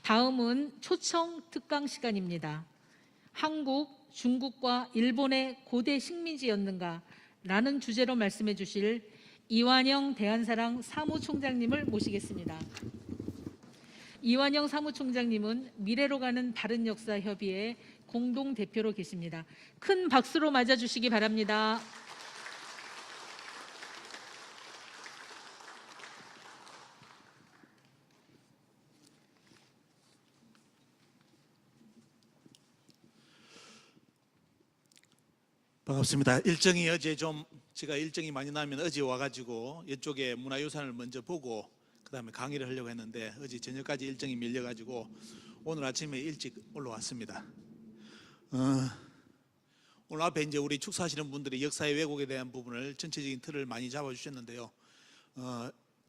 다음은 초청 특강 시간입니다. 한국, 중국과 일본의 고대 식민지였는가? 라는 주제로 말씀해 주실 이완영 대한사랑 사무총장님을 모시겠습니다. 이완영 사무총장님은 미래로 가는 바른 역사 협의회 공동대표로 계십니다. 큰 박수로 맞아주시기 바랍니다. 반갑습니다. 일정이 어제 제가 일정이 많이 나면 어제 와가지고 이쪽에 문화유산을 먼저 보고 그 다음에 강의를 하려고 했는데 어제 저녁까지 일정이 밀려가지고 오늘 아침에 일찍 올라왔습니다. 오늘 앞에 이제 우리 축사하시는 분들이 역사의 왜곡에 대한 부분을 전체적인 틀을 많이 잡아주셨는데요.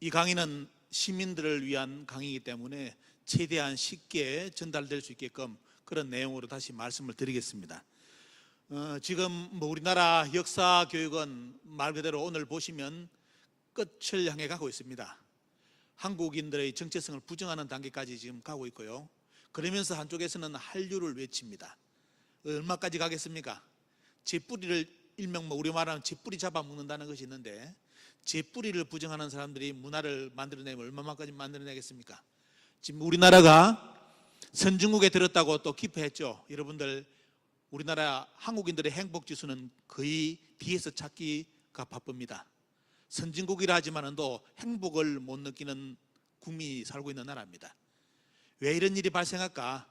이 강의는 시민들을 위한 강의이기 때문에 최대한 쉽게 전달될 수 있게끔 그런 내용으로 다시 말씀을 드리겠습니다. 지금 우리나라 역사 교육은 말 그대로 오늘 보시면 끝을 향해 가고 있습니다. 한국인들의 정체성을 부정하는 단계까지 지금 가고 있고요. 그러면서 한쪽에서는 한류를 외칩니다. 얼마까지 가겠습니까? 제 뿌리를 일명 우리 말하면 제 뿌리 잡아먹는다는 것이 있는데 제 뿌리를 부정하는 사람들이 문화를 만들어내면 얼마만까지 만들어내겠습니까? 지금 우리나라가 선진국에 들었다고 또 기표했죠. 여러분들 우리나라 한국인들의 행복지수는 거의 뒤에서 찾기가 바쁩니다. 선진국이라 하지만도 행복을 못 느끼는 국민이 살고 있는 나라입니다. 왜 이런 일이 발생할까?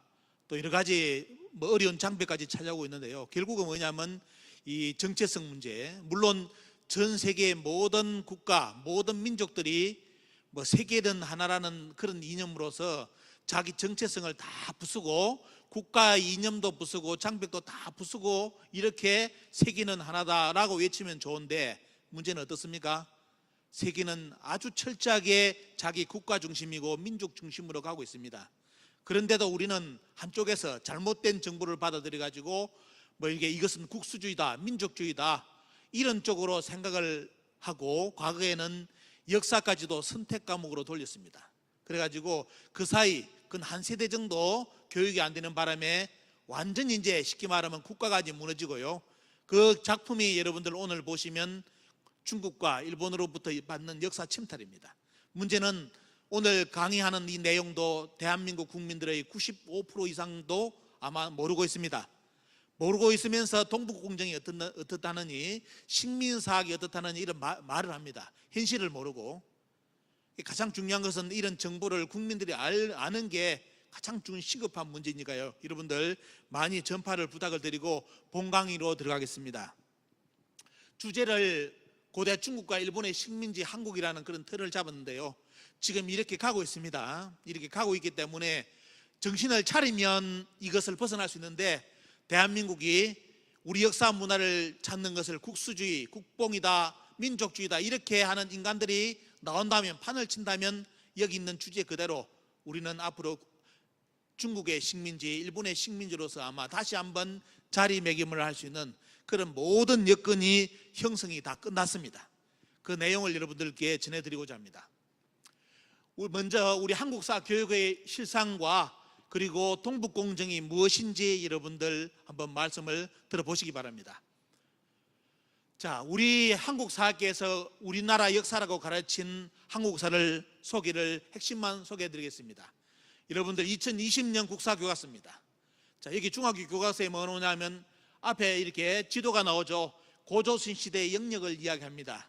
또 여러 가지 어려운 장벽까지 찾아오고 있는데요. 결국은 뭐냐면 이 정체성 문제, 물론 전 세계의 모든 국가, 모든 민족들이 세계는 하나라는 그런 이념으로서 자기 정체성을 다 부수고 국가 이념도 부수고 장벽도 다 부수고 이렇게 세계는 하나다라고 외치면 좋은데 문제는 어떻습니까? 세계는 아주 철저하게 자기 국가 중심이고 민족 중심으로 가고 있습니다. 그런데도 우리는 한쪽에서 잘못된 정보를 받아들여 가지고 이것은 국수주의다, 민족주의다 이런 쪽으로 생각을 하고 과거에는 역사까지도 선택 과목으로 돌렸습니다. 그래가지고 그 사이 근 한 세대 정도 교육이 안 되는 바람에 완전히 이제 쉽게 말하면 국가가 이제 무너지고요. 그 작품이 여러분들 오늘 보시면 중국과 일본으로부터 받는 역사 침탈입니다. 문제는 오늘 강의하는 이 내용도 대한민국 국민들의 95% 이상도 아마 모르고 있습니다. 모르고 있으면서 동북공정이 어떻다느니 식민사학이 어떻다느니 이런 말을 합니다. 현실을 모르고. 가장 중요한 것은 이런 정보를 국민들이 아는 게 가장 시급한 문제니까요. 여러분들 많이 전파를 부탁을 드리고 본 강의로 들어가겠습니다. 주제를 고대 중국과 일본의 식민지 한국이라는 그런 틀을 잡았는데요. 지금 이렇게 가고 있습니다. 이렇게 가고 있기 때문에 정신을 차리면 이것을 벗어날 수 있는데 대한민국이 우리 역사 문화를 찾는 것을 국수주의, 국뽕이다, 민족주의다 이렇게 하는 인간들이 나온다면 판을 친다면 여기 있는 주제 그대로 우리는 앞으로 중국의 식민지, 일본의 식민지로서 아마 다시 한번 자리매김을 할 수 있는 그런 모든 여건이 형성이 다 끝났습니다. 그 내용을 여러분들께 전해드리고자 합니다. 먼저 우리 한국사 교육의 실상과 그리고 동북공정이 무엇인지 여러분들 한번 말씀을 들어보시기 바랍니다. 자, 우리 한국사학계에서 우리나라 역사라고 가르친 한국사를 핵심만 소개해드리겠습니다. 여러분들 2020년 국사교과서입니다. 자, 여기 중학교 교과서에 뭐 나오냐면 앞에 이렇게 지도가 나오죠. 고조선 시대의 영역을 이야기합니다.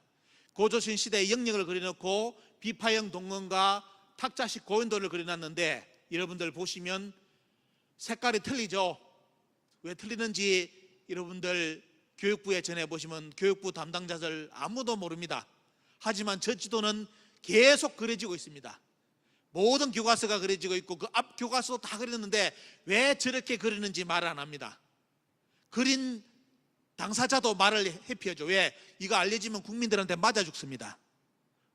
고조선 시대의 영역을 그려놓고 비파형 동원과 탁자식 고인돌을 그려놨는데 여러분들 보시면 색깔이 틀리죠. 왜 틀리는지 여러분들 교육부에 전해보시면 교육부 담당자들 아무도 모릅니다. 하지만 저 지도는 계속 그려지고 있습니다. 모든 교과서가 그려지고 있고 그 앞 교과서도 다 그렸는데 왜 저렇게 그리는지 말을 안 합니다. 그린 당사자도 말을 회피하죠. 왜? 이거 알려지면 국민들한테 맞아 죽습니다.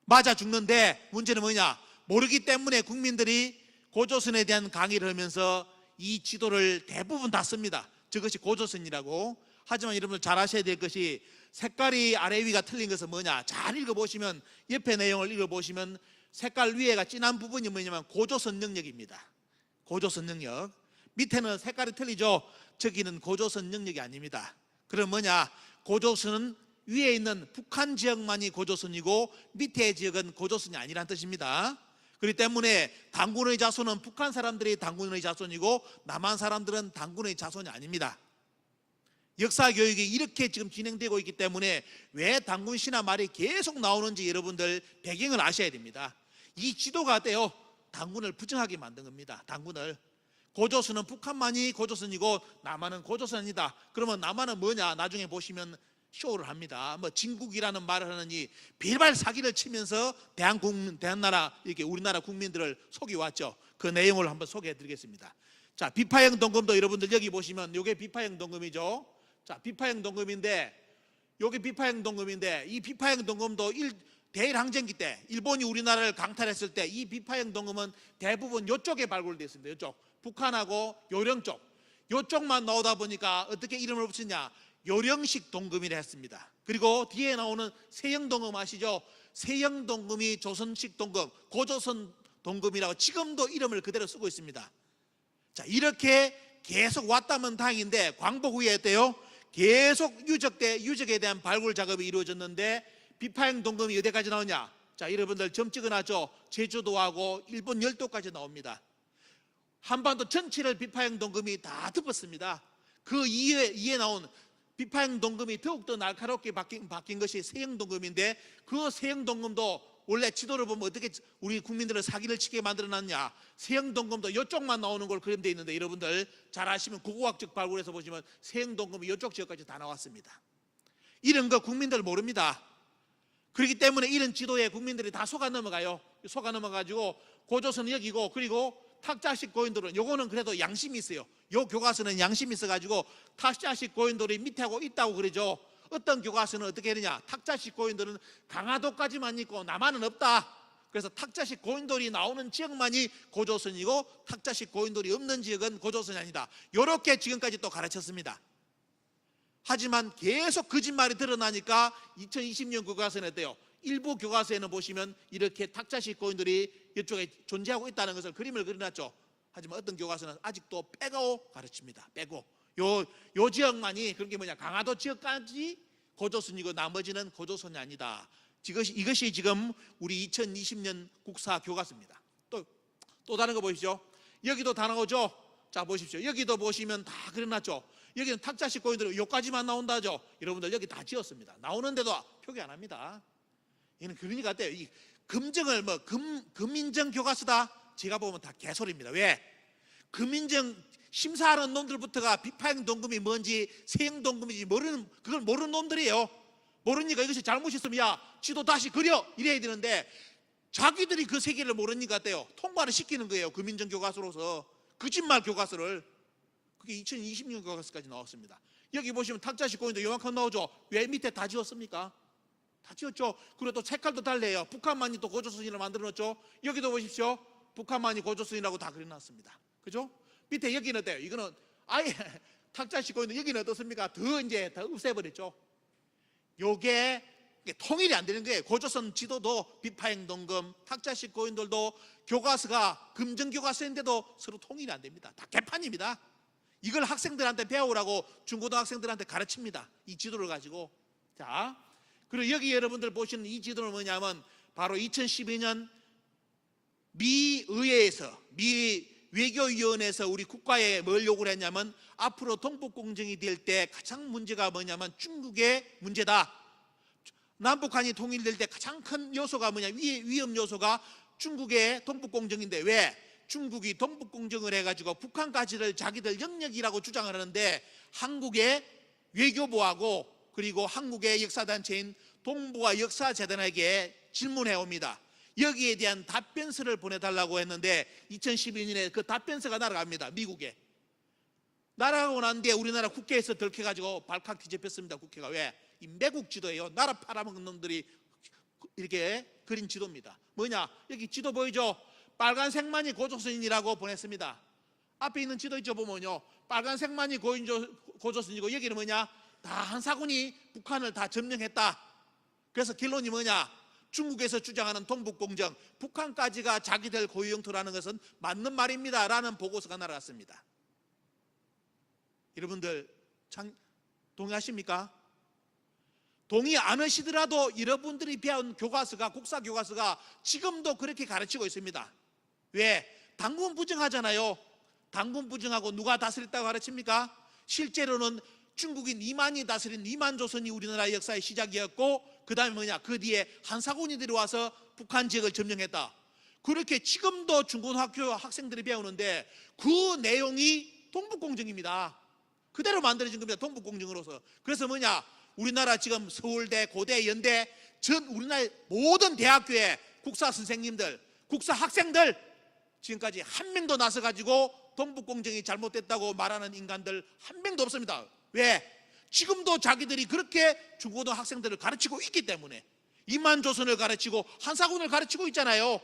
맞아 죽는데 문제는 뭐냐? 모르기 때문에 국민들이 고조선에 대한 강의를 하면서 이 지도를 대부분 다 씁니다. 저것이 고조선이라고. 하지만 여러분들 잘 아셔야 될 것이 색깔이 아래 위가 틀린 것은 뭐냐? 잘 읽어보시면 옆에 내용을 읽어보시면 색깔 위에가 진한 부분이 뭐냐면 고조선 영역입니다. 고조선 영역. 밑에는 색깔이 틀리죠. 저기는 고조선 영역이 아닙니다. 그럼 뭐냐? 고조선은 위에 있는 북한 지역만이 고조선이고 밑에 지역은 고조선이 아니란 뜻입니다. 그렇기 때문에 단군의 자손은 북한 사람들이 단군의 자손이고 남한 사람들은 단군의 자손이 아닙니다. 역사 교육이 이렇게 지금 진행되고 있기 때문에 왜 단군 신화 말이 계속 나오는지 여러분들 배경을 아셔야 됩니다. 이 지도가 어때요? 단군을 부정하게 만든 겁니다. 단군을. 고조선은 북한만이 고조선이고 남한은 고조선이다. 그러면 남한은 뭐냐? 나중에 보시면 쇼를 합니다. 뭐 진국이라는 말을 하느니 빌발 사기를 치면서 대한나라 이렇게 우리나라 국민들을 속여왔죠. 그 내용을 한번 소개해드리겠습니다. 자, 비파형 동금도 여러분들 여기 보시면 이게 비파형 동금이죠. 자, 비파형 동금인데 이게 비파형 동금인데 이 비파형 동금도 대일항쟁기 때 일본이 우리나라를 강탈했을 때 이 비파형 동금은 대부분 이쪽에 발굴됐습니다. 이쪽 북한하고 요령 쪽 이쪽만 나오다 보니까 어떻게 이름을 붙였냐? 요령식 동금이라 했습니다. 그리고 뒤에 나오는 세형 동금 아시죠? 세형 동금이 조선식 동금, 고조선 동금이라고 지금도 이름을 그대로 쓰고 있습니다. 자, 이렇게 계속 왔다면 다행인데 광복 후에 어때요? 계속 유적에 대한 발굴 작업이 이루어졌는데 비파형 동금이 어디까지 나오냐? 자, 여러분들 점 찍어놨죠? 제주도하고 일본 열도까지 나옵니다. 한반도 전체를 비파형 동금이 다 덮었습니다. 그 이에 나온 비파형 동금이 더욱더 날카롭게 바뀐 것이 세형 동금인데 그 세형 동금도 원래 지도를 보면 어떻게 우리 국민들을 사기를 치게 만들어놨냐? 세형 동금도 이쪽만 나오는 걸 그림되어 있는데 여러분들 잘 아시면 고고학적 발굴에서 보시면 세형 동금이 이쪽 지역까지 다 나왔습니다. 이런 거 국민들 모릅니다. 그렇기 때문에 이런 지도에 국민들이 다 속아 넘어가요. 속아 넘어가지고 고조선은 여기고 그리고 탁자식 고인돌은 요거는 그래도 양심이 있어요. 요 교과서는 양심이 있어가지고 탁자식 고인돌이 밑에하고 있다고 그러죠. 어떤 교과서는 어떻게 하느냐? 탁자식 고인돌은 강화도까지만 있고 남한은 없다. 그래서 탁자식 고인돌이 나오는 지역만이 고조선이고 탁자식 고인돌이 없는 지역은 고조선이 아니다. 요렇게 지금까지 또 가르쳤습니다. 하지만 계속 거짓말이 드러나니까 2020년 교과서는 어때요? 일부 교과서에는 보시면 이렇게 탁자식 고인돌이 이쪽에 존재하고 있다는 것을 그림을 그려놨죠. 하지만 어떤 교과서는 아직도 빼고 가르칩니다. 빼고 요 지역만이 그런 게 뭐냐? 강화도 지역까지 고조선이고 나머지는 고조선이 아니다. 이것이 지금 우리 2020년 국사 교과서입니다. 또 다른 거 보십시오. 여기도 다 나오죠. 자, 보십시오. 여기도 보시면 다 그려놨죠. 여기는 탁자식 고인돌이 여기까지만 나온다죠. 여러분들 여기 다 지었습니다. 나오는데도 표기 안 합니다. 얘는 그러니까 어때요? 이 금정을 금인정 교과서다. 제가 보면 다 개소리입니다. 왜? 금인정 심사하는 놈들부터가 비파형 동금이 뭔지 세형 동금인지 그걸 모르는 놈들이에요. 모르니까 이것이 잘못있으면 야 지도 다시 그려 이래야 되는데 자기들이 그 세계를 모르니까 어때요? 통과를 시키는 거예요. 금인정 교과서로서 거짓말 교과서를. 그게 2020년 교과서까지 나왔습니다. 여기 보시면 탁자식 고인도 요만큼 나오죠. 왜 밑에 다 지웠습니까? 다 지었죠. 그리고 또 색깔도 달라요. 북한만이 또 고조선이라고 만들어놨죠. 여기도 보십시오. 북한만이 고조선이라고 다 그려놨습니다. 그죠? 밑에 여기는 어때요? 이거는 아예 탁자식 고인도 여기는 어떻습니까? 더 없애버렸죠. 요게 통일이 안 되는 거예요. 고조선 지도도 비파형 동금, 탁자식 고인돌도 교과서가 금정교과서인데도 서로 통일이 안 됩니다. 다 개판입니다. 이걸 학생들한테 배우라고 중고등학생들한테 가르칩니다. 이 지도를 가지고. 자, 그리고 여기 여러분들 보시는 이 지도는 뭐냐면 바로 2012년 미 외교위원회에서 우리 국가에 뭘 요구를 했냐면 앞으로 동북공정이 될 때 가장 문제가 뭐냐면 중국의 문제다. 남북한이 통일될 때 가장 큰 요소가 뭐냐? 위험 요소가 중국의 동북공정인데 왜? 중국이 동북공정을 해가지고 북한 가지를 자기들 영역이라고 주장을 하는데 한국의 외교부하고 그리고 한국의 역사단체인 동북아 역사재단에게 질문해 옵니다. 여기에 대한 답변서를 보내달라고 했는데 2012년에 그 답변서가 날아갑니다. 미국에. 날아가고 난 뒤에 우리나라 국회에서 들켜가지고 발칵 뒤집혔습니다. 국회가. 왜? 이 매국 지도예요. 나라 팔아먹은 놈들이 이렇게 그린 지도입니다. 뭐냐? 여기 지도 보이죠? 빨간색만이 고조선이라고 보냈습니다. 앞에 있는 지도 있죠? 보면요. 빨간색만이 고조선이고 여기는 뭐냐? 다 한사군이 북한을 다 점령했다. 그래서 결론이 뭐냐? 중국에서 주장하는 동북공정, 북한까지가 자기들 고유 영토라는 것은 맞는 말입니다 라는 보고서가 날아갔습니다. 여러분들 동의하십니까? 동의 안 하시더라도 여러분들이 배운 교과서가, 국사 교과서가 지금도 그렇게 가르치고 있습니다. 왜? 당군 부정하잖아요. 당군 부정하고 누가 다스렸다고 가르칩니까? 실제로는 중국인 이만이 다스린 이만조선이 우리나라 역사의 시작이었고, 그 다음에 뭐냐? 그 뒤에 한사군이 들어와서 북한 지역을 점령했다. 그렇게 지금도 중고등학교 학생들이 배우는데 그 내용이 동북공정입니다. 그대로 만들어진 겁니다. 동북공정으로서. 그래서 뭐냐? 우리나라 지금 서울대, 고대, 연대 전 우리나라 모든 대학교의 국사 선생님들, 국사 학생들 지금까지 한 명도 나서 가지고 동북공정이 잘못됐다고 말하는 인간들 한 명도 없습니다. 왜? 지금도 자기들이 그렇게 중고등 학생들을 가르치고 있기 때문에, 이만조선을 가르치고 한사군을 가르치고 있잖아요.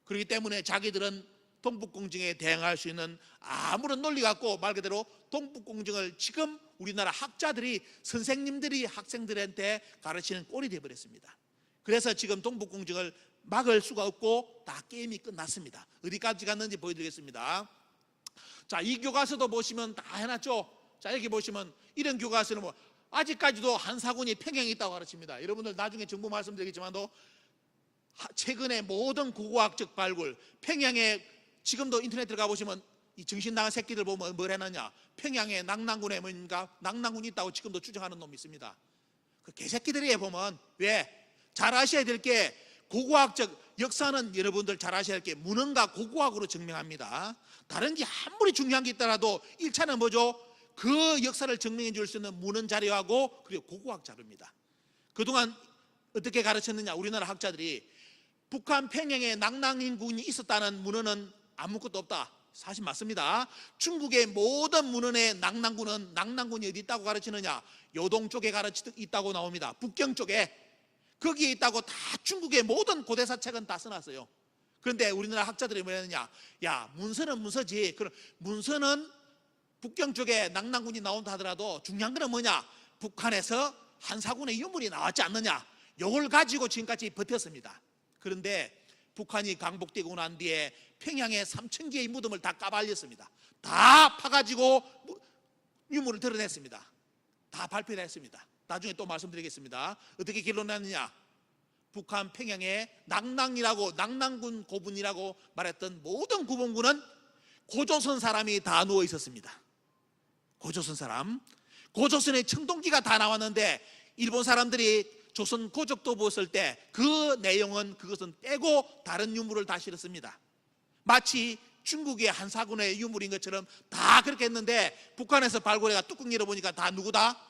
그렇기 때문에 자기들은 동북공정에 대응할 수 있는 아무런 논리가 없고, 말 그대로 동북공정을 지금 우리나라 학자들이, 선생님들이 학생들한테 가르치는 꼴이 되어버렸습니다. 그래서 지금 동북공정을 막을 수가 없고 다 게임이 끝났습니다. 어디까지 갔는지 보여드리겠습니다. 자, 이 교과서도 보시면 다 해놨죠. 자, 여기 보시면 이런 교과서는 뭐 아직까지도 한사군이 평양에 있다고 가르칩니다. 여러분들 나중에 정보 말씀드리겠지만도 최근에 모든 고고학적 발굴, 평양에 지금도 인터넷 들어가 보시면 이 정신 나간 새끼들 보면 뭘 해놨냐? 평양에 낙랑군에 뭔가 낙랑군이 있다고 지금도 주장하는 놈이 있습니다. 그 개새끼들이에요 보면. 왜? 잘 아셔야 될 게, 고고학적 역사는 여러분들 잘 아셔야 될 게 문헌과 고고학으로 증명합니다. 다른 게 아무리 중요한 게 있더라도 1차는 뭐죠? 그 역사를 증명해 줄 수 있는 문헌 자료하고 그리고 고고학 자료입니다. 그동안 어떻게 가르쳤느냐? 우리나라 학자들이 북한 평양에 낙랑인군이 있었다는 문헌은 아무것도 없다. 사실 맞습니다. 중국의 모든 문헌에 낙랑군이 어디 있다고 가르치느냐? 요동 쪽에 있다고 나옵니다. 북경 쪽에. 거기에 있다고 다 중국의 모든 고대사 책은 다 써놨어요. 그런데 우리나라 학자들이 뭐였느냐? 야, 문서는 문서지. 그럼 문서는 북경 쪽에 낙랑군이 나온다 하더라도 중요한 거는 뭐냐? 북한에서 한사군의 유물이 나왔지 않느냐? 이걸 가지고 지금까지 버텼습니다. 그런데 북한이 강복되고 난 뒤에 평양에 3,000개의 무덤을 다 까발렸습니다. 다 파가지고 유물을 드러냈습니다. 다 발표를 했습니다. 나중에 또 말씀드리겠습니다. 어떻게 결론났느냐? 북한 평양에 낙랑군 고분이라고 말했던 모든 구본군은 고조선 사람이 다 누워 있었습니다. 고조선 사람. 고조선의 청동기가 다 나왔는데 일본 사람들이 조선 고적도 보았을 때 그 내용은 그것은 떼고 다른 유물을 다 실었습니다. 마치 중국의 한사군의 유물인 것처럼 다 그렇게 했는데, 북한에서 발굴해가 뚜껑 열어보니까 다 누구다?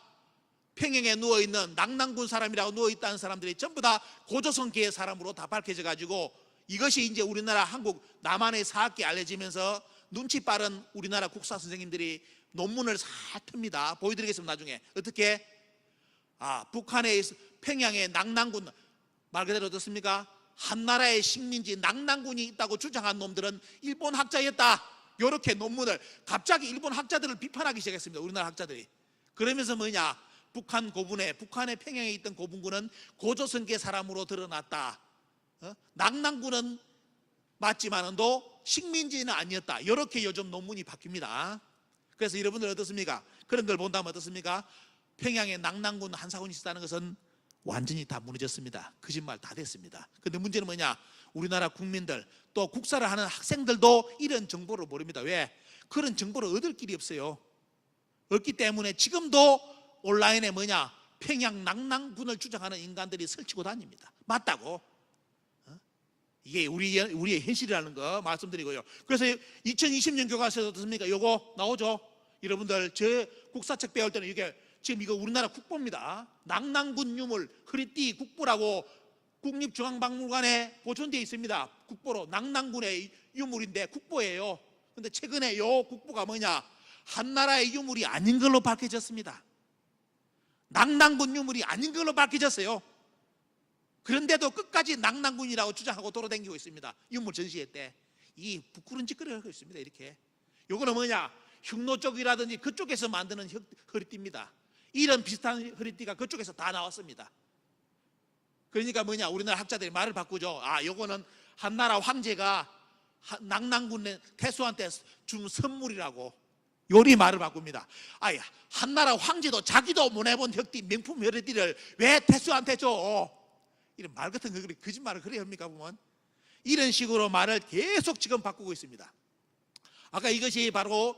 평양에 누워있는 낙랑군 사람이라고 누워있다는 사람들이 전부 다 고조선계의 사람으로 다 밝혀져 가지고, 이것이 이제 우리나라 한국 남한의 사학계에 알려지면서 눈치 빠른 우리나라 국사 선생님들이 논문을 싹 틉니다. 보여드리겠습니다. 나중에 어떻게? 북한의 평양에 낙랑군, 말 그대로 듣습니까? 한나라의 식민지 낙랑군이 있다고 주장한 놈들은 일본 학자였다. 이렇게 논문을, 갑자기 일본 학자들을 비판하기 시작했습니다. 우리나라 학자들이. 그러면서 뭐냐? 북한의 평양에 있던 고분군은 고조선계 사람으로 드러났다. 낙랑군은 맞지만도 식민지는 아니었다. 이렇게 요즘 논문이 바뀝니다. 그래서 여러분들 어떻습니까? 그런 걸 본다면 어떻습니까? 평양에 낙랑군 한사군이 있었다는 것은 완전히 다 무너졌습니다. 거짓말 다 됐습니다. 그런데 문제는 뭐냐? 우리나라 국민들, 또 국사를 하는 학생들도 이런 정보를 모릅니다. 왜? 그런 정보를 얻을 길이 없어요. 없기 때문에 지금도 온라인에 뭐냐? 평양 낙랑군을 주장하는 인간들이 설치고 다닙니다. 맞다고. 이게 우리의 현실이라는 거 말씀드리고요. 그래서 2020년 교과서에 어떻습니까? 요거 나오죠? 여러분들 저 국사책 배울 때는 이게 지금 이거 우리나라 국보입니다. 낙랑군 유물 허리띠 국보라고 국립중앙박물관에 보존되어 있습니다. 국보로 낙랑군의 유물인데 국보예요. 그런데 최근에 요 국보가 뭐냐? 한나라의 유물이 아닌 걸로 밝혀졌습니다. 낙랑군 유물이 아닌 걸로 밝혀졌어요. 그런데도 끝까지 낙랑군이라고 주장하고 돌아다니고 있습니다. 유물 전시회 때. 이 부끄러운 짓거리를 하고 있습니다. 이렇게. 요거는 뭐냐? 흉노 쪽이라든지 그쪽에서 만드는 허리띠입니다. 이런 비슷한 허리띠가 그쪽에서 다 나왔습니다. 그러니까 뭐냐, 우리나라 학자들이 말을 바꾸죠. 아, 요거는 한나라 황제가 낙랑군 태수한테 준 선물이라고 요리 말을 바꿉니다. 아야, 한나라 황제도 자기도 못 해본 혁띠 명품 혈띠를 왜 태수한테 줘? 이런 말 같은 거, 거짓말을 그래 합니까 보면? 이런 식으로 말을 계속 지금 바꾸고 있습니다. 아까 이것이 바로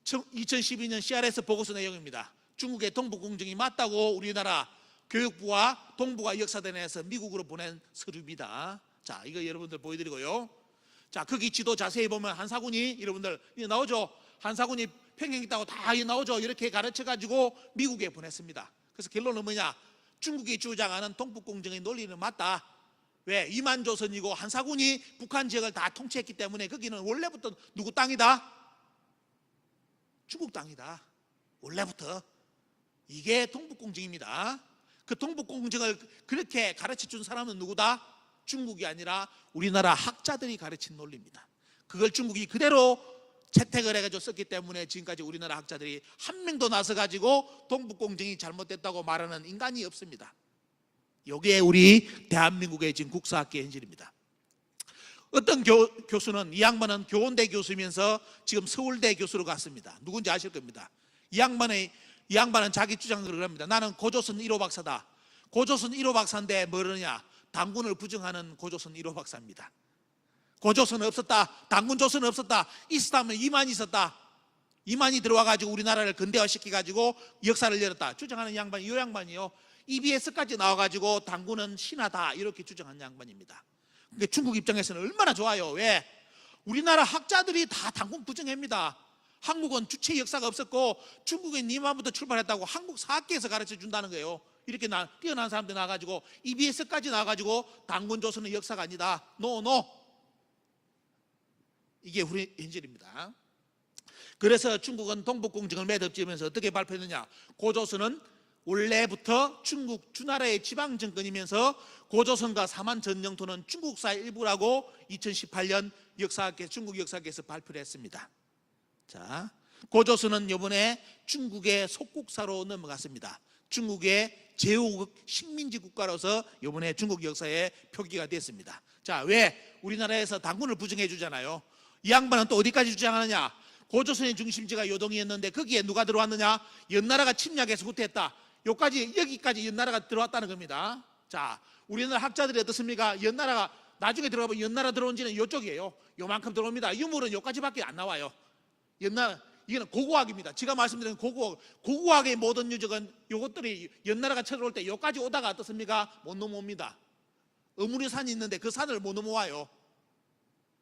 2012년 CRS 보고서 내용입니다. 중국의 동북공정이 맞다고 우리나라 교육부와 동북아 역사단에서 미국으로 보낸 서류입니다. 자, 이거 여러분들 보여드리고요. 자, 거기 지도 자세히 보면 한사군이, 여러분들 이거 나오죠? 한사군이 평행했다고 다 나오죠? 이렇게 가르쳐가지고 미국에 보냈습니다. 그래서 결론은 뭐냐? 중국이 주장하는 동북공정의 논리는 맞다. 왜? 이만조선이고 한사군이 북한 지역을 다 통치했기 때문에 거기는 원래부터 누구 땅이다? 중국 땅이다. 원래부터. 이게 동북공정입니다. 그 동북공정을 그렇게 가르쳐준 사람은 누구다? 중국이 아니라 우리나라 학자들이 가르친 논리입니다. 그걸 중국이 그대로 채택을 해가지고 썼기 때문에 지금까지 우리나라 학자들이 한 명도 나서가지고 동북공정이 잘못됐다고 말하는 인간이 없습니다. 이게 우리 대한민국의 지금 국사학계 현실입니다. 어떤 교수는, 이 양반은 교원대 교수면서 지금 서울대 교수로 갔습니다. 누군지 아실 겁니다. 이 양반은 자기 주장을 합니다. 나는 고조선 1호 박사다. 고조선 1호 박사인데 뭐르냐? 당군을 부정하는 고조선 1호 박사입니다. 고조선 없었다. 당군 조선 없었다. 있었다면 이만이 있었다. 이만이 들어와가지고 우리나라를 근대화시켜가지고 역사를 열었다. 주장하는 양반이 이 양반이요. EBS까지 나와가지고 당군은 신하다. 이렇게 주장한 양반입니다. 근데 중국 입장에서는 얼마나 좋아요. 왜? 우리나라 학자들이 다 당군 부정합니다. 한국은 주체 역사가 없었고 중국은 니만부터 출발했다고 한국 사학계에서 가르쳐 준다는 거예요. 이렇게 뛰어난 사람들 나와가지고 EBS까지 나와가지고 당군 조선의 역사가 아니다. 노. 이게 우리 현실입니다. 그래서 중국은 동북공정을 매듭지으면서 어떻게 발표했느냐? 고조선은 원래부터 중국 주나라의 지방정권이면서 고조선과 사만 전 영토는 중국사의 일부라고 2018년 중국 역사학에서 발표를 했습니다. 자, 고조선은 이번에 중국의 속국사로 넘어갔습니다. 중국의 제5국 식민지 국가로서 이번에 중국 역사에 표기가 됐습니다. 자, 왜? 우리나라에서 당군을 부정해 주잖아요. 이 양반은 또 어디까지 주장하느냐? 고조선의 중심지가 요동이었는데 거기에 누가 들어왔느냐? 연나라가 침략해서 후퇴했다. 여기까지 연나라가 들어왔다는 겁니다. 자, 우리나라 학자들이 어떻습니까? 연나라가 나중에 들어가면 연나라 들어온 지는 이쪽이에요. 요만큼 들어옵니다. 유물은 여기까지밖에 안 나와요. 연나라, 이거는 고고학입니다. 제가 말씀드린 고고학의 모든 유적은 요것들이 연나라가 쳐들어올 때 여기까지 오다가 어떻습니까? 못 넘어옵니다. 어무리산이 있는데 그 산을 못 넘어와요.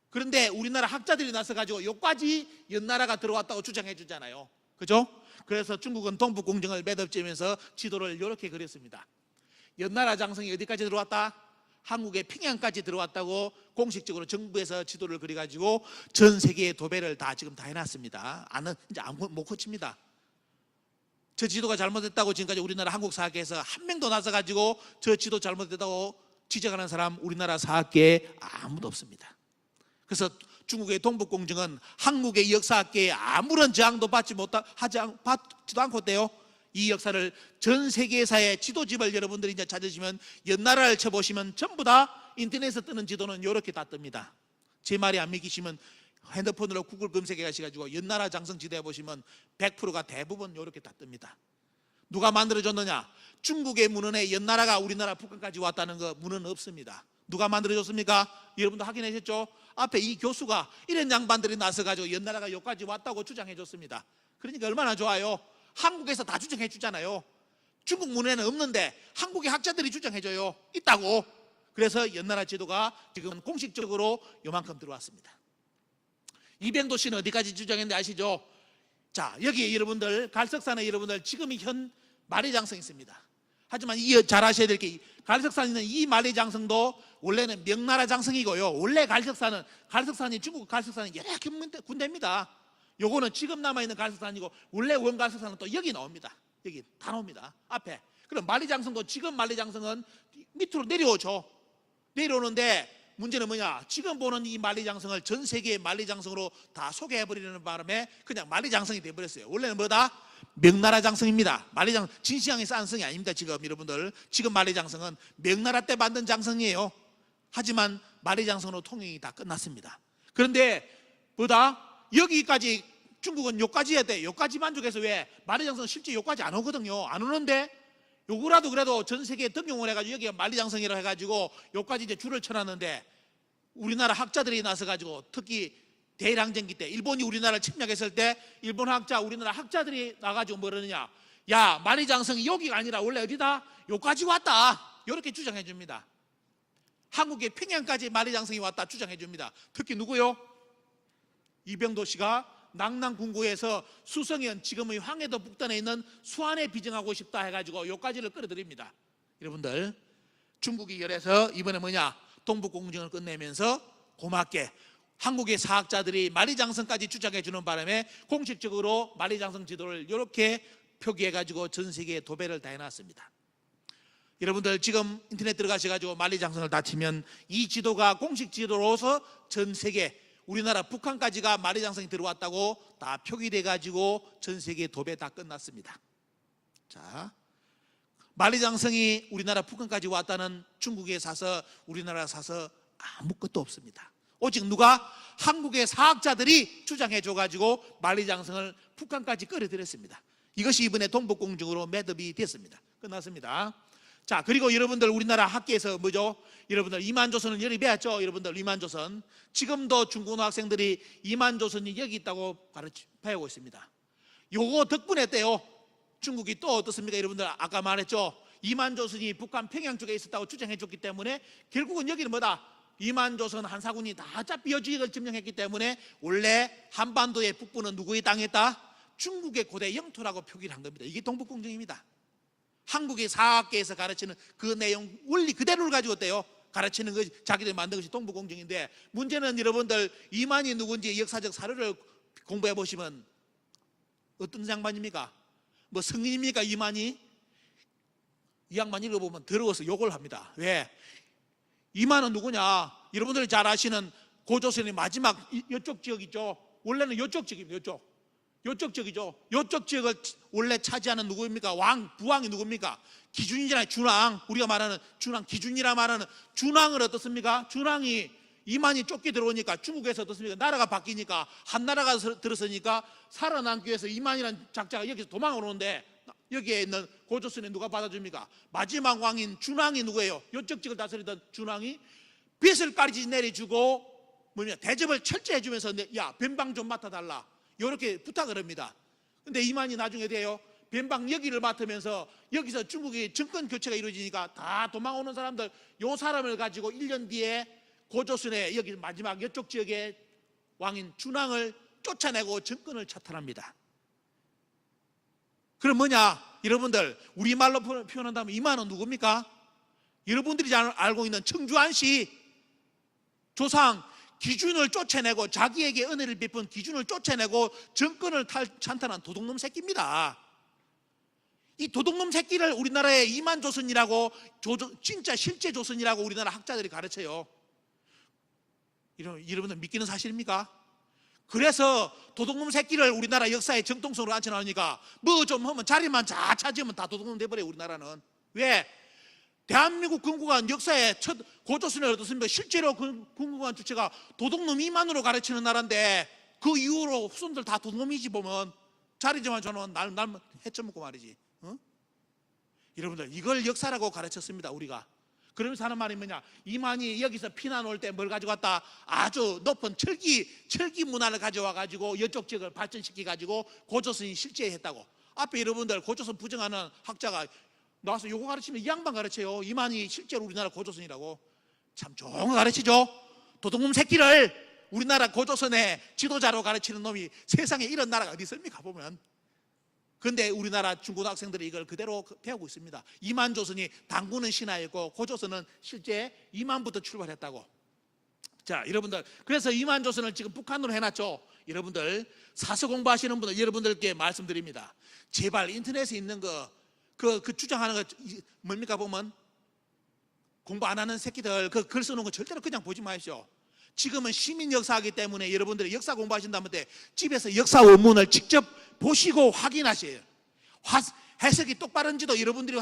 그런데 우리나라 학자들이 나서가지고 여기까지 연나라가 들어왔다고 주장해 주잖아요. 그죠? 그래서 중국은 동북공정을 매듭지면서 지도를 이렇게 그렸습니다. 연나라 장성이 어디까지 들어왔다? 한국의 평양까지 들어왔다고 공식적으로 정부에서 지도를 그려가지고 전 세계의 도배를 지금 다 해놨습니다. 이제 못 고칩니다. 저 지도가 잘못됐다고 지금까지 우리나라 한국 사학계에서 한 명도 나서가지고 저 지도 잘못됐다고 지적하는 사람 우리나라 사학계에 아무도 없습니다. 그래서 중국의 동북공정은 한국의 역사학계에 아무런 저항도 받지도 않고 있대요. 이 역사를 전 세계사의 지도집을 여러분들이 이제 찾으시면 연나라를 쳐보시면 전부 다 인터넷에서 뜨는 지도는 이렇게 다 뜹니다. 제 말이 안 믿기시면 핸드폰으로 구글 검색해 가셔가지고 연나라 장성 지도해 보시면 100%가 대부분 이렇게 다 뜹니다. 누가 만들어줬느냐? 중국의 문헌에 연나라가 우리나라 북한까지 왔다는 거 문헌 없습니다. 누가 만들어줬습니까? 여러분도 확인하셨죠? 앞에 이 교수가 이런 양반들이 나서가지고 연나라가 여기까지 왔다고 주장해 줬습니다. 그러니까 얼마나 좋아요. 한국에서 다 주장해 주잖아요. 중국 문헌에는 없는데 한국의 학자들이 주장해 줘요. 있다고. 그래서 연나라 지도가 지금 공식적으로 요만큼 들어왔습니다. 이병도 씨는 어디까지 주장했는지 아시죠? 자, 여기 여러분들 갈석산에 여러분들 지금이 현 만리장성이 있습니다. 하지만 잘 아셔야 될 게 갈석산에 있는 이 만리장성도 원래는 명나라 장성이고요. 원래 갈석산이 중국 갈석산이 여러 군데입니다. 요거는 지금 남아있는 갈석산이고 원래 원 갈석산은 또 여기 나옵니다. 여기 다 나옵니다. 앞에. 그럼 만리장성도 지금 만리장성은 밑으로 내려오죠. 내려오는데 문제는 뭐냐? 지금 보는 이 만리장성을 전 세계의 만리장성으로 다 소개해버리는 바람에 그냥 만리장성이 돼버렸어요. 원래는 뭐다? 명나라 장성입니다. 만리장 진시황이 쌓은 성이 아닙니다. 지금 여러분들, 지금 만리장성은 명나라 때 만든 장성이에요. 하지만 만리장성으로 통행이 다 끝났습니다. 그런데 뭐다? 여기까지 중국은 요까지 해야 돼. 요까지 만족해서 왜? 만리장성 실제 요까지 안 오거든요. 안 오는데 요거라도 그래도 전 세계에 등용을 해가지고 여기가 만리장성이라고 해가지고 요까지 이제 줄을 쳐놨는데, 우리나라 학자들이 나서가지고 특히 대일항쟁기 때 일본이 우리나라를 침략했을 때 일본 학자, 우리나라 학자들이 나가지고 뭐 그러느냐? 야, 만리장성이 여기가 아니라 원래 어디다? 요까지 왔다. 이렇게 주장해 줍니다. 한국의 평양까지 만리장성이 왔다 주장해 줍니다. 특히 누구요? 이병도 씨가 낙랑궁구에서 수성현, 지금의 황해도 북단에 있는 수안에 비정하고 싶다 해가지고 요까지를 끌어들입니다. 여러분들, 중국이 열해서 이번에 뭐냐? 동북공정을 끝내면서 고맙게 한국의 사학자들이 만리장성까지 주장해 주는 바람에 공식적으로 만리장성 지도를 이렇게 표기해가지고 전 세계에 도배를 다 해놨습니다. 여러분들 지금 인터넷 들어가셔가지고 만리장성을 다 치면 이 지도가 공식 지도로서 전 세계, 우리나라 북한까지가 만리장성이 들어왔다고 다 표기돼가지고 전 세계 도배 다 끝났습니다. 자, 만리장성이 우리나라 북한까지 왔다는 중국에 사서 우리나라 사서 아무것도 없습니다. 오직 누가? 한국의 사학자들이 주장해 줘가지고 만리장성을 북한까지 끌어들였습니다. 이것이 이번에 동북공정으로 매듭이 됐습니다. 끝났습니다. 자, 그리고 여러분들 우리나라 학계에서 뭐죠? 여러분들 이만조선을 열이 배웠죠? 여러분들 이만조선, 지금도 중고등학생들이 이만조선이 여기 있다고 배우고 있습니다. 요거 덕분에 때요 중국이 또 어떻습니까? 여러분들 아까 말했죠? 이만조선이 북한 평양 쪽에 있었다고 주장해 줬기 때문에 결국은 여기는 뭐다? 이만조선 한사군이 다 짭비어주의를 점령했기 때문에 원래 한반도의 북부는 누구의 땅이었다? 중국의 고대 영토라고 표기를 한 겁니다. 이게 동북공정입니다. 한국의 사학계에서 가르치는 그 내용 원리 그대로를 가지고 어때요? 가르치는 것이, 자기들이 만든 것이 동북공정인데, 문제는 여러분들 이만이 누군지 역사적 사료를 공부해 보시면 어떤 양반입니까? 뭐 성인입니까? 이만이? 이 양반 읽어보면 더러워서 욕을 합니다. 왜? 이만은 누구냐? 여러분들이 잘 아시는 고조선의 마지막 이쪽 지역 있죠? 원래는 이쪽 지역입니다. 이쪽 지역이죠. 이쪽 지역을 원래 차지하는 누구입니까? 부왕이 누굽니까? 기준이잖아요. 준왕. 우리가 말하는 준왕, 기준이라 말하는 준왕을 어떻습니까? 준왕이 이만이 쫓겨 들어오니까 중국에서 어떻습니까? 나라가 바뀌니까 한 나라가 들어서니까 살아남기 위해서 이만이라는 작자가 여기서 도망을 오는데, 여기에 있는 고조선에 누가 받아줍니까? 마지막 왕인 준왕이 누구예요? 이쪽 지역을 다스리던 준왕이 빚을 까리지 내려주고 대접을 철저히 해주면서 야, 변방 좀 맡아달라 이렇게 부탁을 합니다. 근데 이만이 나중에 돼요. 변방 여기를 맡으면서 여기서 중국의 정권 교체가 이루어지니까 다 도망오는 사람들, 요 사람을 가지고 1년 뒤에 고조선의 여기 마지막 이쪽 지역의 왕인 준왕을 쫓아내고 정권을 차탈합니다. 그럼 뭐냐? 여러분들 우리말로 표현한다면 이만은 누굽니까? 여러분들이 잘 알고 있는 청주안씨 조상 기준을 쫓아내고, 자기에게 은혜를 베푼 기준을 쫓아내고 정권을 찬탈한 도둑놈 새끼입니다. 이 도둑놈 새끼를 우리나라의 이만조선이라고, 진짜 실제 조선이라고 우리나라 학자들이 가르쳐요. 여러분들 믿기는 사실입니까? 그래서 도둑놈 새끼를 우리나라 역사의 정통성으로 앉혀놓으니까 뭐 좀 하면 자리만 잘 차지하면 다 도둑놈 돼버려요. 우리나라는. 왜? 대한민국 건국한 역사의 첫 고조선을 어떻습니까? 실제로 건국한 주체가 도둑놈 이만으로 가르치는 나라인데, 그 이후로 후손들 다 도둑놈이지. 보면 자리지만 저는 날 해쳐먹고 말이지. 여러분들 이걸 역사라고 가르쳤습니다. 우리가. 그러면서 하는 말이 뭐냐? 이만이 여기서 피난 올 때 뭘 가져갔다? 아주 높은 철기 문화를 가져와 가지고 이쪽 지역을 발전시켜 가지고 고조선이 실제 했다고. 앞에 여러분들 고조선 부정하는 학자가 나와서 요거 가르치면 이 양반 가르쳐요. 이만이 실제로 우리나라 고조선이라고. 참 좋은 거 가르치죠. 도둑놈 새끼를 우리나라 고조선의 지도자로 가르치는 놈이 세상에 이런 나라가 어디 있습니까? 보면. 그런데 우리나라 중고등학생들이 이걸 그대로 배우고 있습니다. 이만조선이 당군은 신하였고 고조선은 실제 이만부터 출발했다고. 자, 여러분들, 그래서 이만조선을 지금 북한으로 해놨죠. 여러분들 사서 공부하시는 분들, 여러분들께 말씀드립니다. 제발 인터넷에 있는 그 주장하는 거 뭡니까? 보면 공부 안 하는 새끼들 그 글 써놓은 거 절대로 그냥 보지 마십시오. 지금은 시민 역사하기 때문에 여러분들이 역사 공부하신다면 집에서 역사 원문을 직접 보시고 확인하셔요. 해석이 똑바른지도 여러분들이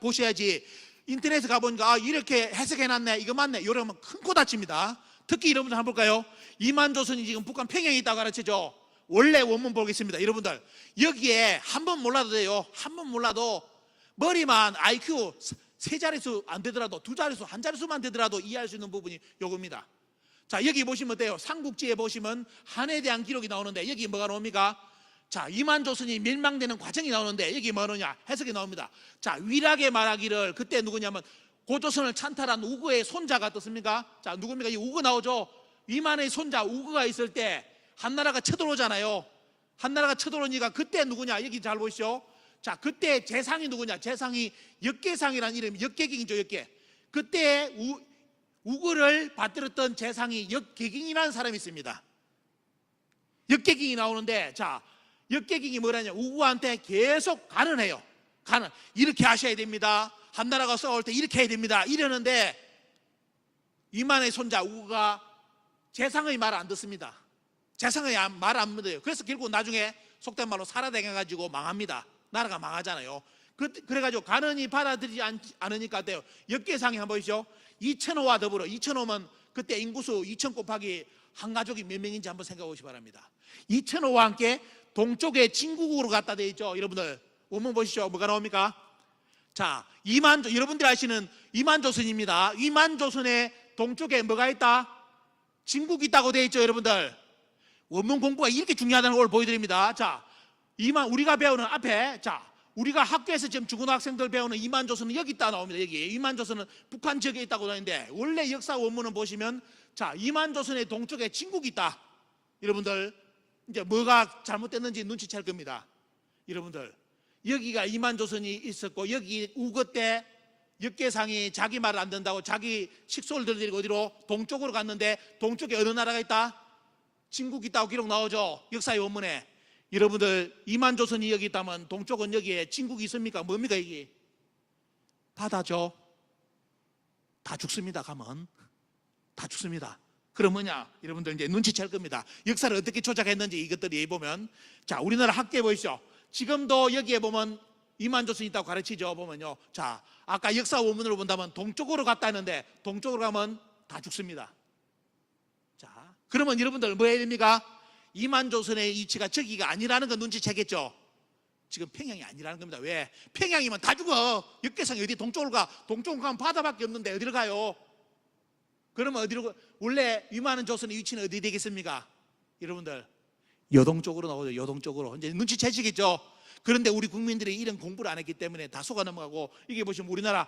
보셔야지. 인터넷에 가보니까 이렇게 해석해놨네, 이거 맞네, 이러면 큰 코 다칩니다. 특히 여러분들 한번 볼까요? 이만조선이 지금 북한 평양에 있다고 가르치죠. 원래 원문 보겠습니다. 여러분들 여기에 한 번 몰라도 돼요. 한 번 몰라도 머리만 IQ 세 자릿수 안 되더라도 두 자릿수, 한 자릿수만 되더라도 이해할 수 있는 부분이 요겁니다. 자, 여기 보시면 어때요? 삼국지에 보시면 한에 대한 기록이 나오는데 여기 뭐가 나옵니까? 자, 이만조선이 멸망되는 과정이 나오는데 여기 뭐느냐? 해석이 나옵니다. 자, 위락에 말하기를 그때 누구냐면 고조선을 찬탈한 우거의 손자가 어떻습니까? 자, 누굽니까? 이 우거 나오죠? 이만의 손자 우거가 있을 때 한나라가 쳐들어오잖아요. 한나라가 쳐들어오니까 그때 누구냐? 여기 잘 보시죠. 자, 그때 재상이 누구냐? 재상이 역계상이라는 이름이 역계경이죠. 역계. 그때 우거를 받들었던 재상이 역계경이라는 사람이 있습니다. 역계경이 나오는데, 자, 역계경이 뭐라냐? 우거한테 계속 간언해요. 간언. 이렇게 하셔야 됩니다. 한나라가 싸울 때 이렇게 해야 됩니다. 이러는데 이만의 손자 우거가 재상의 말을 안 듣습니다. 재상의 말 안 믿어요. 그래서 결국 나중에 속된 말로 살아당해가지고 망합니다. 나라가 망하잖아요. 그래가지고 간언이 받아들이지 않으니까 어때요? 역계상이 한번 보시죠. 2,005와 더불어, 2,005면 그때 인구수 2,000 곱하기 한 가족이 몇 명인지 한번 생각해 보시기 바랍니다. 2,005와 함께 동쪽에 진국으로 갔다 돼 있죠. 여러분들 원문 보시죠. 뭐가 나옵니까? 자, 여러분들이 아시는 이만조선입니다. 이만조선의 동쪽에 뭐가 있다? 진국이 있다고 돼 있죠. 여러분들 원문 공부가 이렇게 중요하다는 걸 보여드립니다. 자, 우리가 배우는 앞에, 자, 우리가 학교에서 지금 중고등학생들 배우는 이만조선은 여기 있다 나옵니다. 여기 이만조선은 북한 지역에 있다고 나오는데 원래 역사 원문은 보시면, 자, 이만조선의 동쪽에 진국이 있다. 여러분들 이제 뭐가 잘못됐는지 눈치챌 겁니다. 여러분들 여기가 이만조선이 있었고 여기 우거 때 역계상이 자기 말을 안 듣는다고 자기 식소를 들이고 어디로? 동쪽으로 갔는데 동쪽에 어느 나라가 있다? 진국이 있다고 기록 나오죠. 역사의 원문에. 여러분들 이만조선이 여기 있다면 동쪽은 여기에 진국이 있습니까? 뭡니까 이게? 바다죠. 다 죽습니다. 가면 다 죽습니다. 그럼 뭐냐? 여러분들 이제 눈치챌 겁니다. 역사를 어떻게 조작했는지 이것들이 보면, 자, 우리나라 학교에 보이시죠? 지금도 여기에 보면 이만조선이 있다고 가르치죠. 보면요, 자, 아까 역사 원문으로 본다면 동쪽으로 갔다 했는데 동쪽으로 가면 다 죽습니다. 자, 그러면 여러분들 뭐 해야 됩니까? 이만조선의 위치가 저기가 아니라는 건 눈치채겠죠. 지금 평양이 아니라는 겁니다. 왜? 평양이면 다 죽어. 역계상이 어디 동쪽으로 가? 동쪽으로 가면 바다밖에 없는데 어디로 가요? 그러면 어디로? 원래 이만조선의 위치는 어디 되겠습니까? 여러분들 여동 쪽으로 나오죠. 여동 쪽으로. 이제 눈치채시겠죠. 그런데 우리 국민들이 이런 공부를 안 했기 때문에 다 속아 넘어가고, 이게 보시면 우리나라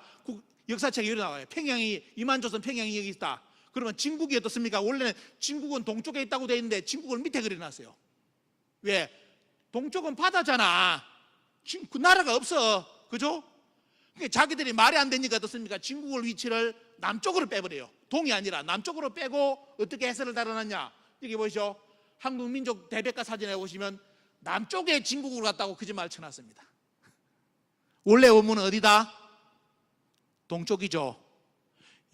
역사책에 이렇게 나와요. 평양이, 이만조선 평양이 여기 있다. 그러면 진국이 어떻습니까? 원래는 진국은 동쪽에 있다고 돼 있는데 진국을 밑에 그려놨어요. 왜? 동쪽은 바다잖아. 그 나라가 없어. 그죠? 그러니까 자기들이 말이 안 되니까 어떻습니까? 진국을 위치를 남쪽으로 빼버려요. 동이 아니라 남쪽으로 빼고 어떻게 해설을 달아놨냐? 여기 보시죠. 한국민족 대백과 사진에 보시면 남쪽에 진국으로 갔다고 거짓말을 쳐놨습니다. 원래 원문은 어디다? 동쪽이죠.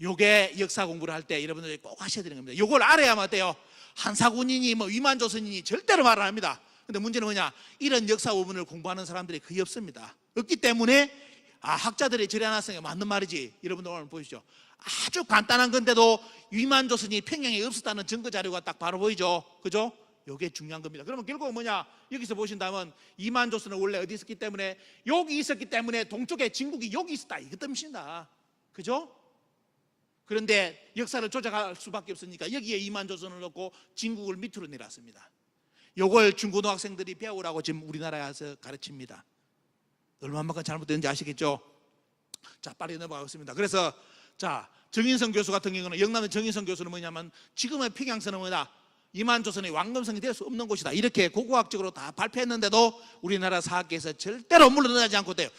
요게 역사 공부를 할 때 여러분들이 꼭 하셔야 되는 겁니다. 요걸 알아야만 어때요? 한사군이니 뭐 위만조선이니 절대로 말 안 합니다. 근데 문제는 뭐냐? 이런 역사 원문을 공부하는 사람들이 거의 없습니다. 없기 때문에 학자들이 저리 해놨으니까 맞는 말이지. 여러분들 오늘 보시죠. 아주 간단한 건데도 위만조선이 평양에 없었다는 증거 자료가 딱 바로 보이죠. 그죠? 요게 중요한 겁니다. 그러면 결국 뭐냐? 여기서 보신다면 이만조선은 원래 어디 있었기 때문에, 여기 있었기 때문에 동쪽에 진국이 여기 있었다. 이것 때문이다. 그죠? 그런데 역사를 조작할 수밖에 없으니까 여기에 이만조선을 넣고 진국을 밑으로 내렸습니다. 요걸 중고등학생들이 배우라고 지금 우리나라에서 가르칩니다. 얼마만큼 잘못됐는지 아시겠죠? 자, 빨리 넘어가겠습니다. 그래서 자, 정인성 교수 같은 경우는, 영남의 정인성 교수는 뭐냐면 지금의 평양선은 뭐냐? 이만조선의 왕금성이 될 수 없는 곳이다. 이렇게 고고학적으로 다 발표했는데도 우리나라 사학계에서 절대로 물러나지 않고 돼요.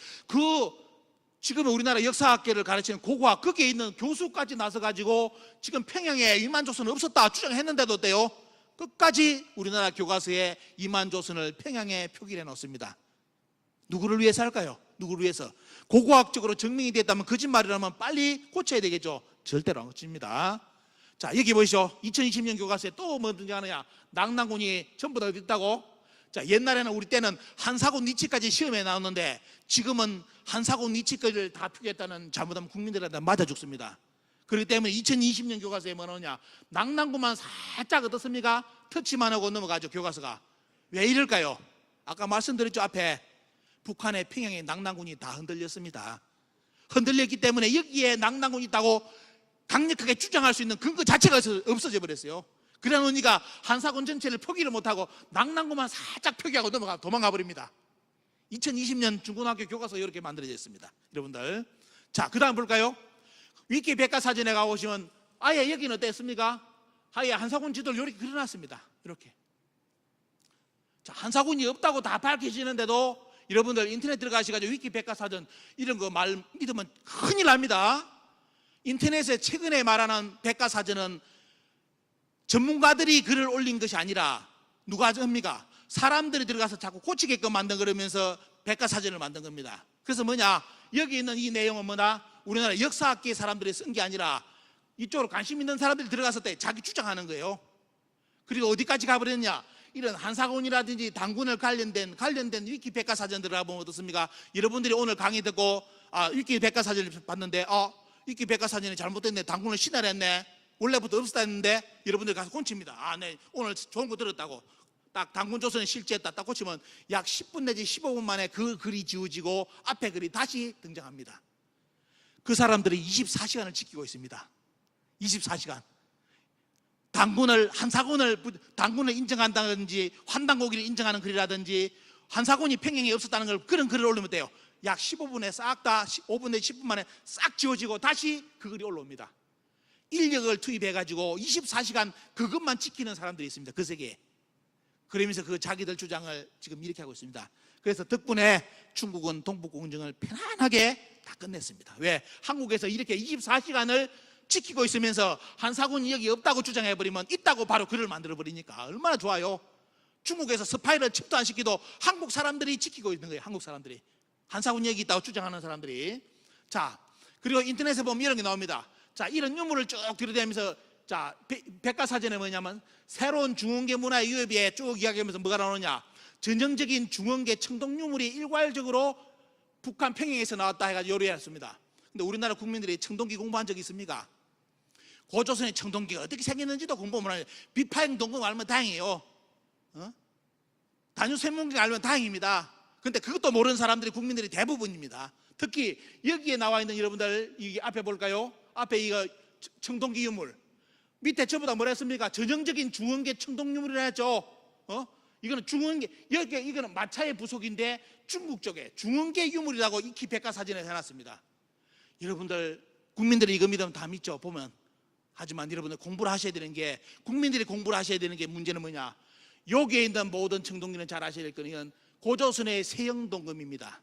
지금 우리나라 역사학계를 가르치는 고고학, 거기에 있는 교수까지 나서가지고 지금 평양에 이만조선은 없었다 주장했는데도 어때요? 끝까지 우리나라 교과서에 이만조선을 평양에 표기해 놓습니다. 누구를 위해서 할까요? 누구를 위해서? 고고학적으로 증명이 됐다면 거짓말이라면 빨리 고쳐야 되겠죠. 절대로 안 고칩니다. 자, 여기 보시죠. 2020년 교과서에 또 뭐 등장하느냐? 낙난군이 전부 다 어디 있다고? 자, 옛날에는 우리 때는 한사군 니치까지 시험에 나왔는데 지금은 한사군 니치까지를 다 표기했다는 잘못하면 국민들한테 맞아 죽습니다. 그렇기 때문에 2020년 교과서에 뭐 나오냐? 낙난군만 살짝 어떻습니까? 터치만 하고 넘어가죠, 교과서가. 왜 이럴까요? 아까 말씀드렸죠, 앞에. 북한의 평양의 낙난군이 다 흔들렸습니다. 흔들렸기 때문에 여기에 낙난군이 있다고 강력하게 주장할 수 있는 근거 자체가 없어져 버렸어요. 그래 놓으니까 한사군 전체를 포기를 못하고 낙난군만 살짝 표기하고 도망가 버립니다. 2020년 중고등학교 교과서 이렇게 만들어졌습니다, 여러분들. 자, 그 다음 볼까요? 위키 백과사전에 가보시면 아예 여기는 어땠습니까? 아예 한사군 지도를 이렇게 그려놨습니다. 이렇게. 자, 한사군이 없다고 다 밝혀지는데도 여러분들 인터넷 들어가셔가지고 위키 백과사전 이런 거 말 믿으면 큰일 납니다. 인터넷에 최근에 말하는 백과사전은 전문가들이 글을 올린 것이 아니라 누가 합니까? 사람들이 들어가서 자꾸 고치게끔 만든 거라면서 백과사전을 만든 겁니다. 그래서 뭐냐? 여기 있는 이 내용은 뭐다? 우리나라 역사학계 사람들이 쓴 게 아니라 이쪽으로 관심 있는 사람들이 들어갔을 때 자기 주장하는 거예요. 그리고 어디까지 가버렸냐? 이런 한사군이라든지 당군을 관련된 위키 백과사전 들어가 보면 어떻습니까? 여러분들이 오늘 강의 듣고 위키 백과사전을 봤는데 위키 백과사전이 잘못됐네, 당군을 신화했네, 원래부터 없었다 했는데 여러분들 가서 고칩니다. 네, 오늘 좋은 거 들었다고. 딱 당군 조선이 실제했다 딱 고치면 약 10분 내지 15분 만에 그 글이 지워지고 앞에 글이 다시 등장합니다. 그 사람들이 24시간을 지키고 있습니다. 24시간. 당군을 인정한다든지 환단고기를 인정하는 글이라든지 한사군이 평양에 없었다는 걸 그런 글을 올리면 돼요. 약 15분에 싹 다 5분 내지 10분 만에 싹 지워지고 다시 그 글이 올라옵니다. 인력을 투입해가지고 24시간 그것만 지키는 사람들이 있습니다, 그 세계에. 그러면서 그 자기들 주장을 지금 이렇게 하고 있습니다. 그래서 덕분에 중국은 동북공정을 편안하게 다 끝냈습니다. 왜? 한국에서 이렇게 24시간을 지키고 있으면서 한사군이 여기 없다고 주장해버리면 있다고 바로 글을 만들어버리니까 얼마나 좋아요. 중국에서 스파이를 칩도 안 시키도 한국 사람들이 지키고 있는 거예요. 한국 사람들이. 한사군이 여기 있다고 주장하는 사람들이. 자, 그리고 인터넷에 보면 이런 게 나옵니다. 자, 이런 유물을 쭉 들여다니면서 자, 백과사전에 뭐냐면 새로운 중원계 문화의 유협에 쭉 이야기하면서 뭐가 나오느냐? 전형적인 중원계 청동 유물이 일괄적으로 북한 평양에서 나왔다 해가지고 요리했습니다. 근데 우리나라 국민들이 청동기 공부한 적 있습니까? 고조선의 청동기가 어떻게 생겼는지도 공부 못 하는데 비파행 동공 알면 다행이에요. 단유쇠문경 알면 다행입니다. 근데 그것도 모르는 사람들이 국민들이 대부분입니다. 특히 여기에 나와 있는 여러분들 이 앞에 볼까요? 앞에 이거 청동기 유물 밑에 저보다 뭐라 했습니까? 전형적인 중원계 청동 유물이라 했죠. 이거는 중원계, 이거는 마차의 부속인데 중국 쪽에 중원계 유물이라고 익히 백과사전에 해놨습니다. 여러분들 국민들이 이거 믿으면 다 믿죠, 보면. 하지만 여러분들 공부를 하셔야 되는 게, 국민들이 공부를 하셔야 되는 게 문제는 뭐냐? 여기에 있는 모든 청동기는 잘 아셔야 될 거는 고조선의 세영동금입니다.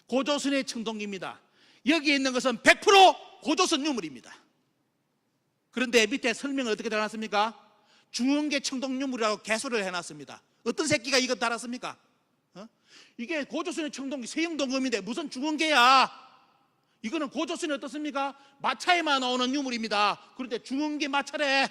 고조선의 청동기입니다. 여기에 있는 것은 100% 고조선 유물입니다. 그런데 밑에 설명을 어떻게 달았습니까? 중원계 청동 유물이라고 개소를 해놨습니다. 어떤 새끼가 이거 달았습니까? 이게 고조선의 청동기 세영동금인데 무슨 중원계야? 이거는 고조선이 어떻습니까? 마차에만 나오는 유물입니다. 그런데 중원계 마차래.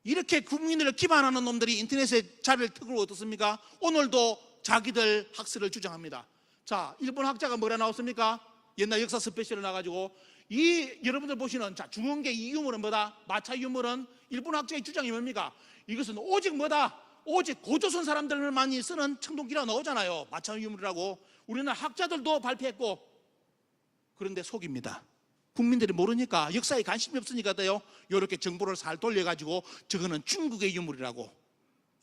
이렇게 국민을 기만하는 놈들이 인터넷에 자료를 틀고 어떻습니까? 오늘도 자기들 학설을 주장합니다. 자, 일본 학자가 뭐라 나왔습니까? 옛날 역사 스페셜을 나가지고 이 여러분들 보시는 자 중원계 이 유물은 뭐다? 마차 유물은 일본 학자의 주장이 뭡니까? 이것은 오직 뭐다? 오직 고조선 사람들만이 쓰는 청동기라고 나오잖아요. 마차 유물이라고. 우리는 학자들도 발표했고. 그런데 속입니다. 국민들이 모르니까, 역사에 관심이 없으니까 돼요. 이렇게 정보를 잘 돌려가지고 저거는 중국의 유물이라고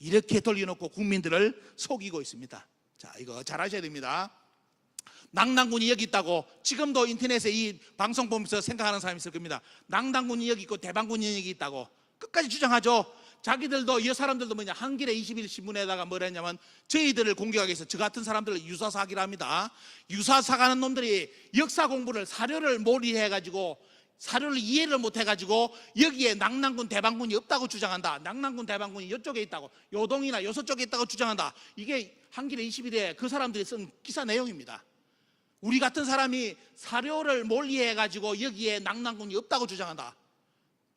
이렇게 돌려놓고 국민들을 속이고 있습니다. 자, 이거 잘 아셔야 됩니다. 낙난군이 여기 있다고 지금도 인터넷에 이 방송 보면서 생각하는 사람이 있을 겁니다. 낙난군이 여기 있고 대방군이 여기 있다고 끝까지 주장하죠. 자기들도 이 사람들도 뭐냐, 한겨레 21 신문에다가 뭐라 했냐면 저희들을 공격하기 위해서 저 같은 사람들을 유사사기라 합니다. 유사사가는 놈들이 역사 공부를 사료를 몰이해가지고 사료를 이해를 못해가지고 여기에 낙랑군 대방군이 없다고 주장한다. 낙랑군 대방군이 이쪽에 있다고, 요동이나 요서쪽에 있다고 주장한다. 이게 한겨레 21에 그 사람들이 쓴 기사 내용입니다. 우리 같은 사람이 사료를 몰리해가지고 여기에 낙랑군이 없다고 주장한다.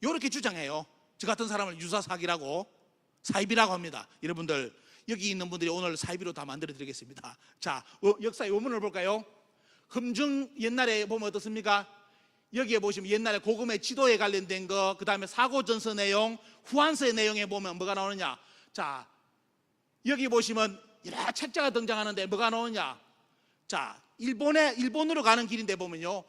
이렇게 주장해요. 저 같은 사람을 유사사기라고, 사입이라고 합니다. 여러분들 여기 있는 분들이 오늘 사입으로 다 만들어 드리겠습니다. 자, 역사의 원문을 볼까요? 흠중 옛날에 보면 어떻습니까? 여기에 보시면 옛날에 고금의 지도에 관련된 거, 그 다음에 사고전서 내용, 후한서의 내용에 보면 뭐가 나오느냐? 자, 여기 보시면 여러 책자가 등장하는데 뭐가 나오느냐? 자, 일본으로 가는 길인데 보면요,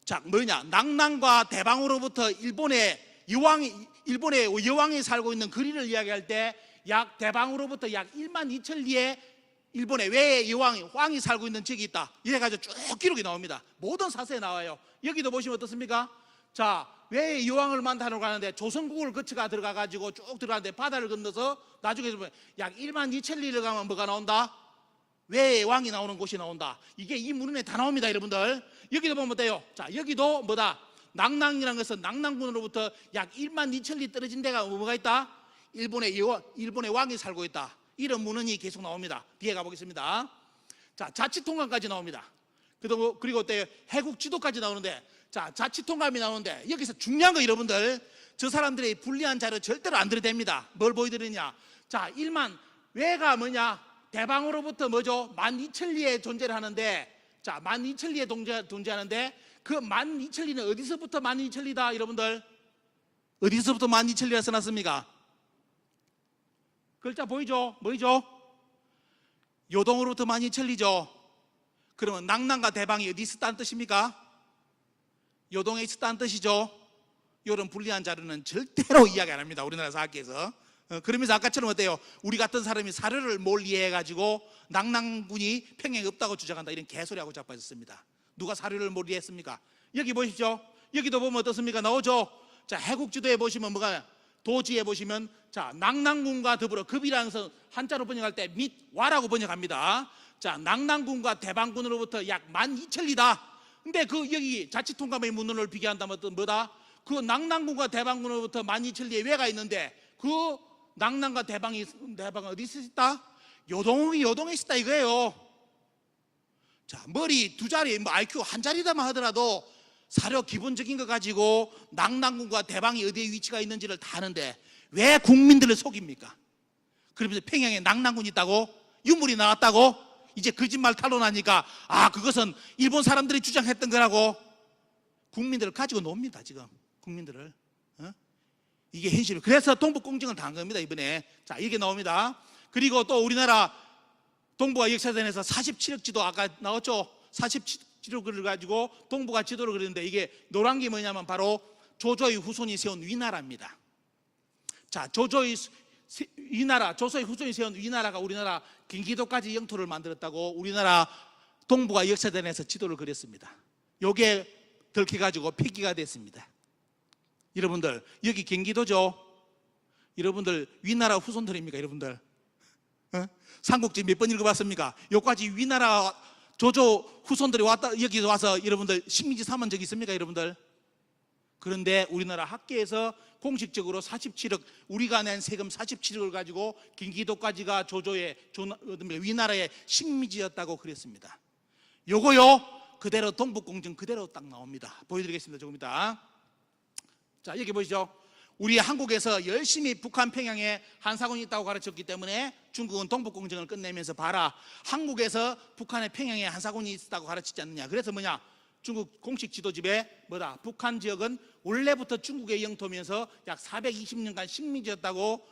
자, 뭐냐? 낙랑과 대방으로부터 일본의 여왕이 살고 있는 거리를 이야기할 때 약 대방으로부터 약 1만 2천 리에 일본의 외의 왕이 살고 있는 지역이 있다. 이래가지고 쭉 기록이 나옵니다. 모든 사서에 나와요. 여기도 보시면 어떻습니까? 자, 외의 여왕을 만나러 가는데 조선국을 거쳐가 들어가가지고 쭉 들어가는데 바다를 건너서 나중에 보면 약 1만 2천 리를 가면 뭐가 나온다? 외의 왕이 나오는 곳이 나온다. 이게 이 문헌에 다 나옵니다, 여러분들. 여기도 보면 어때요? 자, 여기도 뭐다? 낙랑이라는 것은 낙랑군으로부터 약 1만 2천 리 떨어진 데가 뭐가 있다? 일본의 왕이 살고 있다. 이런 문헌이 계속 나옵니다. 뒤에 가보겠습니다. 자, 자치통감까지 나옵니다. 그리고 어때요? 해국 지도까지 나오는데, 자, 자치통감이 나오는데 여기서 중요한 거 여러분들, 저 사람들의 불리한 자료 절대로 안 들이댑니다. 뭘 보여드리냐? 자, 1만 외가 뭐냐? 대방으로부터 뭐죠? 12,000리에 존재를 하는데, 자, 12,000리에 존재하는데 그 12,000리는 어디서부터 12,000리다 여러분들? 어디서부터 12,000리라 써놨습니까? 글자 보이죠? 뭐이죠? 요동으로부터 12,000리죠. 그러면 낙랑과 대방이 어디 있었다는 뜻입니까? 요동에 있었다는 뜻이죠. 이런 불리한 자료는 절대로 이야기 안 합니다, 우리나라 사학계에서. 그러면서 아까처럼 어때요? 우리 같은 사람이 사료를 몰리해가지고 낙랑군이 평양에 없다고 주장한다, 이런 개소리하고 자빠졌습니다. 누가 사료를 몰리했습니까? 여기 보십시오. 여기도 보면 어떻습니까? 나오죠. 자, 해국지도에 보시면 뭐가, 도지에 보시면, 자, 낙랑군과 더불어, 급이라는 것은 한자로 번역할 때 밑와라고 번역합니다. 자, 낙랑군과 대방군으로부터 약 12,000리다. 근데 그 여기 자치통감의 문헌을 비교한다면 뭐다? 그 낙랑군과 대방군으로부터 12,000리에 왜가 있는데 그 낙랑과 대방이 어디 있었다? 요동에 있었다 이거예요. 자, 머리 두 자리, 뭐 IQ 한 자리다만 하더라도 사료 기본적인 거 가지고 낙랑군과 대방이 어디에 위치가 있는지를 다 아는데 왜 국민들을 속입니까? 그러면서 평양에 낙랑군이 있다고? 유물이 나왔다고? 이제 거짓말 탄로나니까 그것은 일본 사람들이 주장했던 거라고 국민들을 가지고 놉니다. 지금 국민들을. 이게 현실이에요. 그래서 동북공정을 당한 겁니다, 이번에. 자, 이게 나옵니다. 그리고 또 우리나라 동북아 역사전에서 47억 지도 아까 나왔죠? 47억을 가지고 동북아 지도를 그리는데 이게 노란 게 뭐냐면 바로 조조의 후손이 세운 위나라입니다. 자, 조조의 후손이 세운 위나라가 우리나라 경기도까지 영토를 만들었다고 우리나라 동북아 역사전에서 지도를 그렸습니다. 요게 들켜가지고 폐기가 됐습니다. 여러분들 여기 경기도죠? 여러분들 위나라 후손들입니까 여러분들? 삼국지 몇 번 읽어봤습니까? 여기까지 위나라 조조 후손들이 왔다 여기 와서 여러분들 식민지 삼은 적 있습니까 여러분들? 그런데 우리나라 학계에서 공식적으로 47억, 우리가 낸 세금 47억을 가지고 경기도까지가 조조의 위나라의 식민지였다고 그랬습니다. 요거요 그대로 동북공정 그대로 딱 나옵니다. 보여드리겠습니다. 조금 이따. 자, 여기 보시죠. 우리 한국에서 열심히 북한 평양에 한사군이 있다고 가르쳤기 때문에 중국은 동북공정을 끝내면서 봐라, 한국에서 북한의 평양에 한사군이 있다고 가르치지 않느냐. 그래서 뭐냐, 중국 공식 지도집에 뭐다, 북한 지역은 원래부터 중국의 영토면서 약 420년간 식민지였다고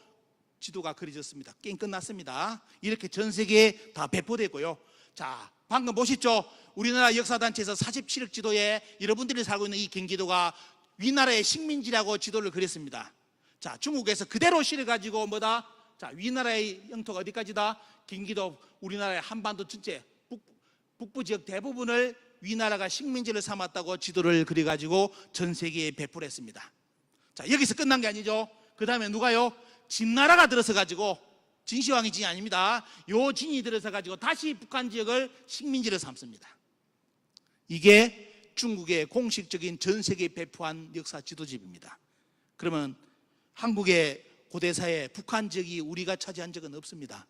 지도가 그려졌습니다. 게임 끝났습니다. 이렇게 전 세계에 다 배포됐고요. 자, 방금 보셨죠? 우리나라 역사단체에서 47억 지도에 여러분들이 살고 있는 이 경기도가 위나라의 식민지라고 지도를 그렸습니다. 자, 중국에서 그대로 실어가지고 뭐다? 자, 위나라의 영토가 어디까지다? 경기도, 우리나라의 한반도 전체 북부 지역 대부분을 위나라가 식민지를 삼았다고 지도를 그려가지고 전 세계에 배포를 했습니다. 자, 여기서 끝난 게 아니죠. 그 다음에 누가요? 진나라가 들어서가지고, 진시황이 진이 아닙니다. 요 진이 들어서가지고 다시 북한 지역을 식민지를 삼습니다. 이게 중국의 공식적인 전 세계에 배포한 역사 지도집입니다. 그러면 한국의 고대사에 북한 지역이 우리가 차지한 적은 없습니다.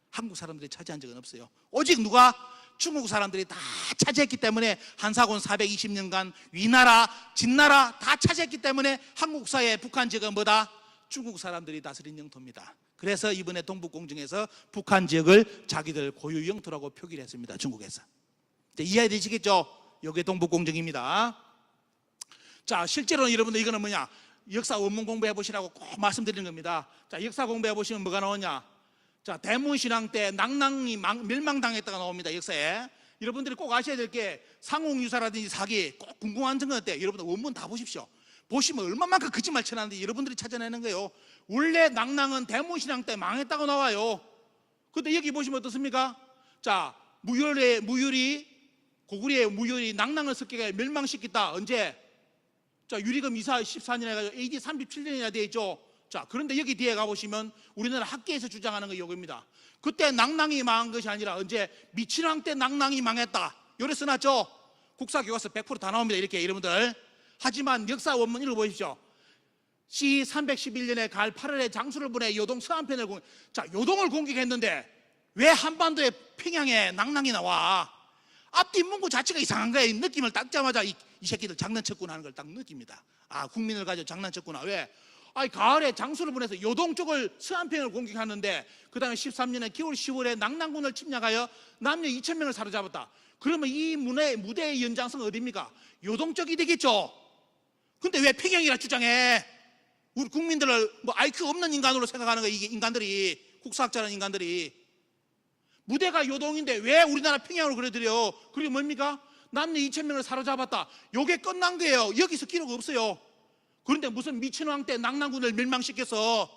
한국 사람들이 차지한 적은 없어요. 오직 누가? 중국 사람들이 다 차지했기 때문에 한사권 420년간 위나라, 진나라 다 차지했기 때문에 한국사의 북한 지역은 뭐다? 중국 사람들이 다스린 영토입니다. 그래서 이번에 동북공정에서 북한 지역을 자기들 고유 영토라고 표기를 했습니다. 중국에서. 이해되시겠죠? 이게 동북공정입니다. 자, 실제로는 여러분들 이거는 뭐냐? 역사 원문 공부해 보시라고 꼭 말씀드리는 겁니다. 자, 역사 공부해 보시면 뭐가 나오냐? 자, 대문신앙 때 낙랑이 멸망당했다가 나옵니다. 역사에. 여러분들이 꼭 아셔야 될 게 상옥유사라든지 사기 꼭 궁금한 점은 어때? 여러분들 원문 다 보십시오. 보시면 얼마만큼 거짓말 쳐놨는데 여러분들이 찾아내는 거예요. 원래 낙랑은 대문신앙 때 망했다고 나와요. 근데 여기 보시면 어떻습니까? 자, 무율이 고구려의 무율이 낙랑을 습격해 멸망시켰다. 언제? 자, 유리금 2사 14년에 가지고 AD 37년이나 되어 있죠. 자, 그런데 여기 뒤에 가보시면 우리나라 학계에서 주장하는 거 이겁니다. 그때 낙랑이 망한 것이 아니라 언제? 미친왕 때 낙랑이 망했다. 요래 써놨죠. 국사교과서 100% 다 나옵니다. 이렇게 여러분들. 하지만 역사 원문 읽어보십시오. C 311년에 갈 8월에 장수를 보내 요동 서안편을 자, 요동을 공격했는데 왜 한반도의 평양에 낙랑이 나와? 앞뒤 문구 자체가 이상한 거예요. 느낌을 딱 잡자마자 이 새끼들 장난쳤구나 하는 걸 딱 느낍니다. 아, 국민을 가지고 장난쳤구나. 왜? 아니, 가을에 장수를 보내서 요동 쪽을 서안편을 공격하는데 그 다음에 13년에 겨울 10월에 낙랑군을 침략하여 남녀 2,000명을 사로잡았다. 그러면 이 무대의 연장성은 어디입니까? 요동 쪽이 되겠죠. 근데 왜 평양이라 주장해? 우리 국민들을 뭐 IQ 없는 인간으로 생각하는 거야. 이게 인간들이, 국사학자라는 인간들이. 무대가 요동인데 왜 우리나라 평양으로 그려드려? 그리고 뭡니까? 남녀 2,000명을 사로잡았다. 요게 끝난 거예요. 여기서 기록 없어요. 그런데 무슨 미친왕 때 낙랑군을 멸망시켜서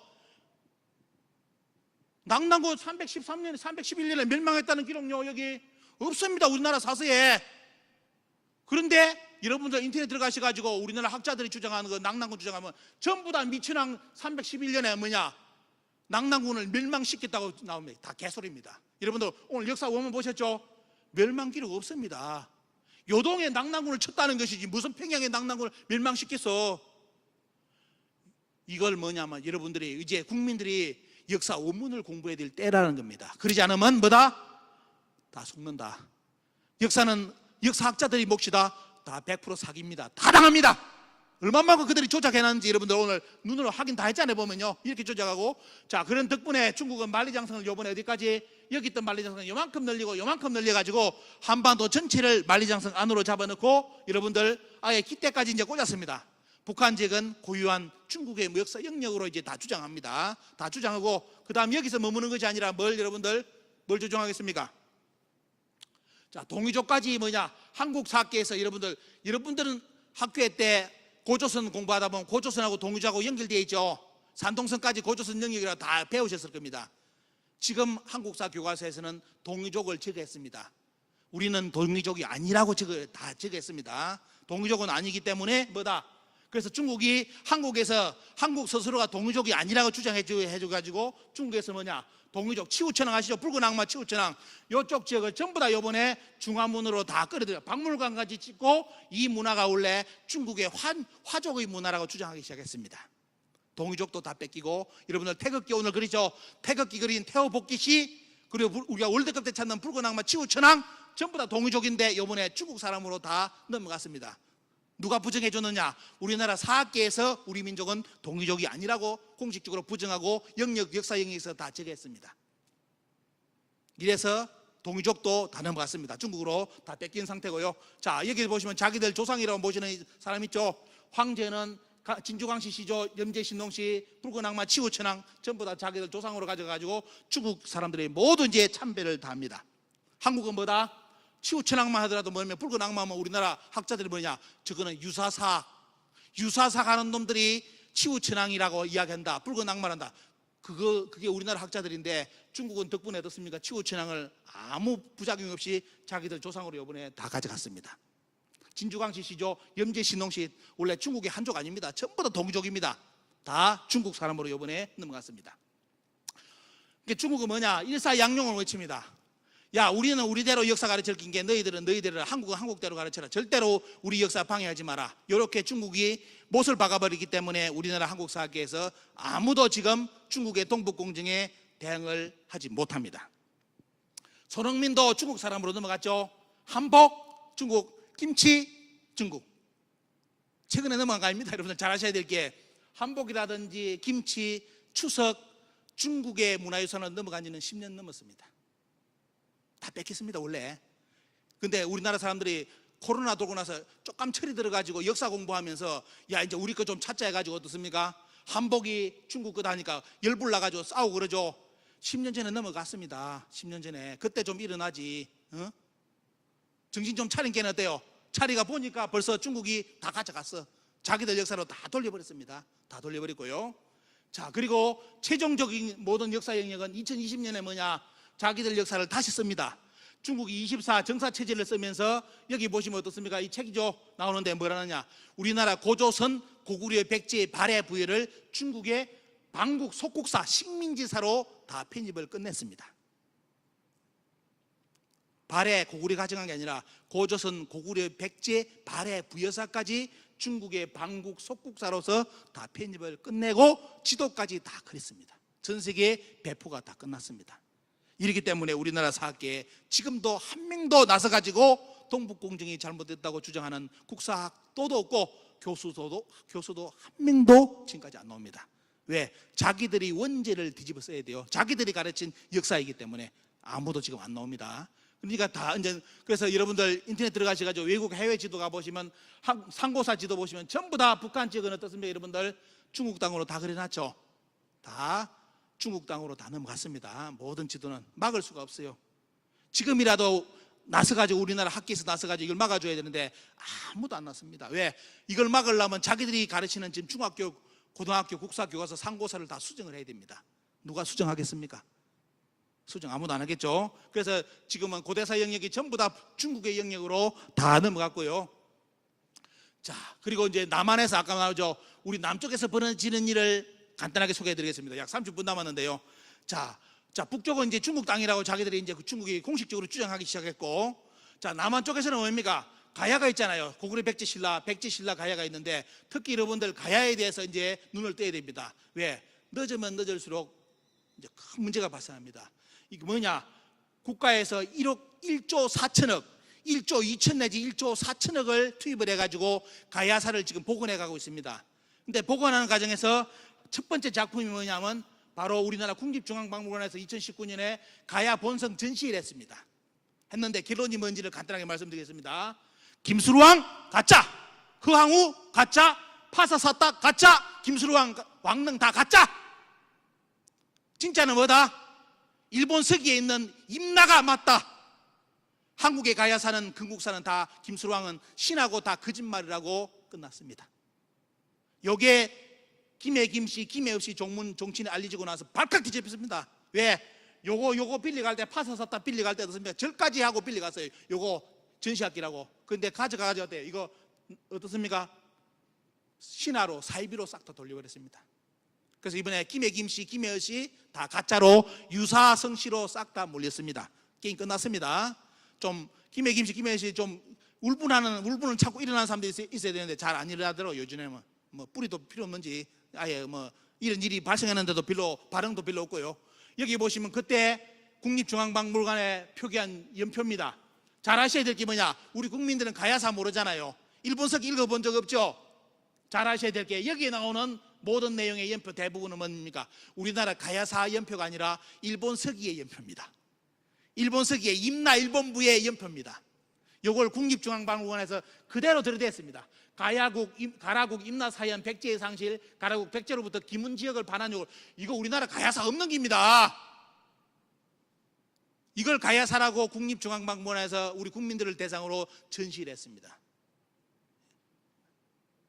낙랑군 313년에 311년에 멸망했다는 기록요 여기 없습니다. 우리나라 사서에. 그런데 여러분들 인터넷 들어가셔가지고 우리나라 학자들이 주장하는 거 낙랑군 주장하면 전부 다 미친왕 311년에 뭐냐? 낙랑군을 멸망시켰다고 나옵니다. 다 개소리입니다. 여러분들 오늘 역사 원문 보셨죠? 멸망 기록 없습니다. 요동에 낙랑군을 쳤다는 것이지 무슨 평양에 낙랑군을 멸망시켰어. 이걸 뭐냐면 여러분들이 이제 국민들이 역사 원문을 공부해야 될 때라는 겁니다. 그러지 않으면 뭐다? 다 속는다. 역사는 역사학자들이 몫이다. 다 100% 사기입니다. 다 당합니다. 얼마만큼 그들이 조작해놨는지 여러분들 오늘 눈으로 확인 다 했잖아요. 보면요 이렇게 조작하고. 자, 그런 덕분에 중국은 만리장성을 요번에 어디까지? 여기 있던 만리장성을 요만큼 늘리고 요만큼 늘려가지고 한반도 전체를 만리장성 안으로 잡아넣고 여러분들 아예 기대까지 이제 꽂았습니다. 북한 지역은 고유한 중국의 역사 영역으로 이제 다 주장합니다. 다 주장하고 그 다음 여기서 머무는 것이 아니라 여러분들 뭘 주장하겠습니까? 자, 동이족까지 뭐냐? 한국 사학계에서 여러분들은 학교에 때 고조선 공부하다 보면 고조선하고 동이족하고 연결되어 있죠. 산동선까지 고조선 영역이라 다 배우셨을 겁니다. 지금 한국사 교과서에서는 동이족을 제거했습니다. 우리는 동이족이 아니라고 다 제거했습니다. 동이족은 아니기 때문에 뭐다? 그래서 중국이 한국에서 한국 스스로가 동이족이 아니라고 주장해줘가지고 중국에서 뭐냐? 동이족 치우천왕 아시죠? 붉은 악마 치우천왕 이쪽 지역을 전부 다 이번에 중화문으로 다 끌어들여 박물관까지 짓고 이 문화가 원래 중국의 화족의 문화라고 주장하기 시작했습니다. 동이족도 다 뺏기고 여러분들 태극기 오늘 그리죠? 태극기 그린 태호복기시 그리고 우리가 월드컵 때 찾는 붉은 악마 치우천왕 전부 다 동이족인데 이번에 중국 사람으로 다 넘어갔습니다. 누가 부정해 줬느냐? 우리나라 사학계에서 우리 민족은 동이족이 아니라고 공식적으로 부정하고 역사 영역에서 다 제거했습니다. 이래서 동이족도 다 넘어갔습니다. 중국으로 다 뺏긴 상태고요. 자, 여기 보시면 자기들 조상이라고 보시는 사람 있죠? 황제는 진주광씨 시조, 염제신동씨, 붉은 악마 치우천왕 전부 다 자기들 조상으로 가져가지고 중국 사람들이 모두 이제 참배를 다 합니다. 한국은 뭐다? 치우천왕만 하더라도 뭐냐면 붉은 악마면 우리나라 학자들이 뭐냐? 저거는 유사사 하는 놈들이 치우천왕이라고 이야기한다. 붉은 악마란다. 그게 우리나라 학자들인데 중국은 덕분에 어떻습니까? 치우천왕을 아무 부작용 없이 자기들 조상으로 이번에 다 가져갔습니다. 진주광씨 시조, 염제신동씨 원래 중국의 한족 아닙니다. 전부 다 동이족입니다. 다 중국 사람으로 이번에 넘어갔습니다. 중국은 뭐냐? 일사양용을 외칩니다. 야, 우리는 우리대로 역사 가르칠 게 너희들은 너희대로, 한국은 한국대로 가르쳐라. 절대로 우리 역사 방해하지 마라. 이렇게 중국이 못을 박아버리기 때문에 우리나라 한국사학계에서 아무도 지금 중국의 동북공정에 대응을 하지 못합니다. 손흥민도 중국 사람으로 넘어갔죠. 한복 중국, 김치 중국. 최근에 넘어간 거 아닙니다. 여러분들 잘 아셔야 될 게, 한복이라든지 김치, 추석, 중국의 문화유산으로 넘어간 지는 10년 넘었습니다. 다 뺏겼습니다 원래. 근데 우리나라 사람들이 코로나 돌고 나서 조금 철이 들어가지고 역사 공부하면서 야 이제 우리 거 좀 찾자 해가지고 어떻습니까? 한복이 중국 거다 하니까 열불 나가지고 싸우고 그러죠. 10년 전에 넘어갔습니다. 10년 전에. 그때 좀 일어나지. 정신 좀 차린 게는 어때요? 차리가 보니까 벌써 중국이 다 가져갔어. 자기들 역사로 다 돌려버렸습니다. 다 돌려버렸고요. 자, 그리고 최종적인 모든 역사 영역은 2020년에 뭐냐? 자기들 역사를 다시 씁니다. 중국이 24 정사체제를 쓰면서 여기 보시면 어떻습니까? 이 책이죠. 나오는데 뭐라느냐? 우리나라 고조선 고구려 백제의 발해 부여를 중국의 방국 속국사 식민지사로 다 편입을 끝냈습니다. 발해 고구려 가정한 게 아니라 고조선 고구려 백제 발해 부여사까지 중국의 방국 속국사로서 다 편입을 끝내고 지도까지 다 그렸습니다. 전 세계에 배포가 다 끝났습니다. 이렇기 때문에 우리나라 사학계에 지금도 한 명도 나서가지고 동북공정이 잘못됐다고 주장하는 국사학도도 없고 교수도 한 명도 지금까지 안 나옵니다. 왜? 자기들이 원죄를 뒤집어 써야 돼요. 자기들이 가르친 역사이기 때문에 아무도 지금 안 나옵니다. 그러니까 다 이제, 그래서 여러분들 인터넷 들어가셔가지고 외국 해외 지도 가보시면, 상고사 지도 보시면 전부 다 북한 지역은 어떻습니까? 여러분들 중국 땅으로 다 그려놨죠. 다 중국 땅으로 다 넘어갔습니다. 모든 지도는 막을 수가 없어요. 지금이라도 나서가지고 우리나라 학계에서 나서가지고 이걸 막아줘야 되는데 아무도 안 났습니다. 왜? 이걸 막으려면 자기들이 가르치는 지금 중학교, 고등학교, 국사학교 가서 상고사를 다 수정을 해야 됩니다. 누가 수정하겠습니까? 수정 아무도 안 하겠죠. 그래서 지금은 고대사 영역이 전부 다 중국의 영역으로 다 넘어갔고요. 자, 그리고 이제 남한에서 아까 나오죠. 우리 남쪽에서 벌어지는 일을 간단하게 소개해 드리겠습니다. 약 30분 남았는데요. 자, 북쪽은 이제 중국 땅이라고 자기들이 이제 중국이 공식적으로 주장하기 시작했고, 자, 남한 쪽에서는 뭡니까? 가야가 있잖아요. 고구려 백제 신라 가야가 있는데, 특히 여러분들 가야에 대해서 이제 눈을 떼야 됩니다. 왜? 늦으면 늦을수록 이제 큰 문제가 발생합니다. 이게 뭐냐? 국가에서 1조 4천억, 1조 2천 내지 1조 4천억을 투입을 해가지고 가야사를 지금 복원해 가고 있습니다. 근데 복원하는 과정에서 첫 번째 작품이 뭐냐면 바로 우리나라 국립중앙박물관에서 2019년에 가야 본성 전시를 했습니다. 했는데 결론이 뭔지를 간단하게 말씀드리겠습니다. 김수루왕 가짜, 허항우 가짜, 파사사딱 가짜, 김수루왕 왕릉 다 가짜. 진짜는 뭐다? 일본 서기에 있는 임나가 맞다. 한국의 가야사는, 건국사는 다, 김수루왕은 신하고 다 거짓말이라고 끝났습니다. 요게 김해 김씨, 김해 없이 종친에 알려지고 나서 발칵 뒤집혔습니다. 왜? 요거 빌려갈 때, 파사사딱 빌려갈 때 어떻습니까? 절까지 하고 빌려갔어요. 요거 전시학기라고. 근데 가져가가지고 어때요? 이거 어떻습니까? 신하로, 사이비로 싹 다 돌려버렸습니다. 그래서 이번에 김해 김씨, 김해 어씨 다 가짜로 유사성씨로 싹 다 몰렸습니다. 게임 끝났습니다. 좀 김해 김씨, 김해 어씨 좀 울분을 찾고 일어나는 사람들이 있어야 되는데 잘 안 일어나더라고. 요즘에는 뭐 뿌리도 필요 없는지 아예 뭐 이런 일이 발생했는데도 별로 반응도 별로 없고요. 여기 보시면 그때 국립중앙박물관에 표기한 연표입니다. 잘 아셔야 될 게 뭐냐? 우리 국민들은 가야사 모르잖아요. 일본서기 읽어본 적 없죠? 잘 아셔야 될 게 여기에 나오는 모든 내용의 연표 대부분은 뭡니까? 우리나라 가야사 연표가 아니라 일본 서기의 연표입니다. 일본 서기의 임나 일본부의 연표입니다. 요걸 국립중앙박물관에서 그대로 들여댔습니다. 가라국 임나사연 백제의 상실, 가라국 백제로부터 기문 지역을 반환 요걸, 이거 우리나라 가야사 없는 겁니다. 이걸 가야사라고 국립중앙박물관에서 우리 국민들을 대상으로 전시를 했습니다.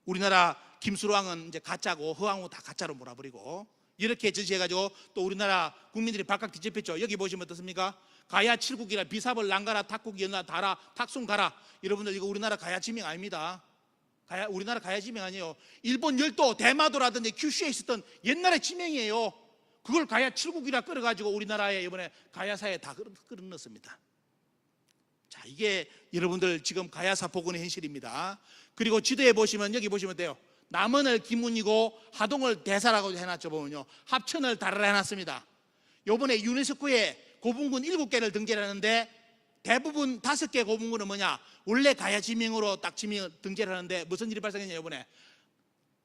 우리나라 김수로왕은 이제 가짜고 허황우 다 가짜로 몰아버리고 이렇게 전시해가지고 또 우리나라 국민들이 발칵 뒤집혔죠. 여기 보시면 어떻습니까? 가야 칠국이라 비사벌 난가라 탁국 연나 다라 탁순 가라. 여러분들 이거 우리나라 가야 지명 아닙니다. 우리나라 가야 지명 아니에요. 일본 열도 대마도라든지 큐슈에 있었던 옛날의 지명이에요. 그걸 가야 칠국이라 끌어가지고 우리나라에 이번에 가야사에 다 끌어넣었습니다. 자, 이게 여러분들 지금 가야사 복원의 현실입니다. 그리고 지도에 보시면 여기 보시면 돼요. 남원을 기문이고 하동을 대사라고 해놨죠. 보면요, 합천을 달아라 해놨습니다. 요번에 유네스코에 고분군 7개를 등재를 하는데 대부분 5개 고분군은 뭐냐, 원래 가야 지명으로 딱 지명 등재를 하는데 무슨 일이 발생했냐, 요번에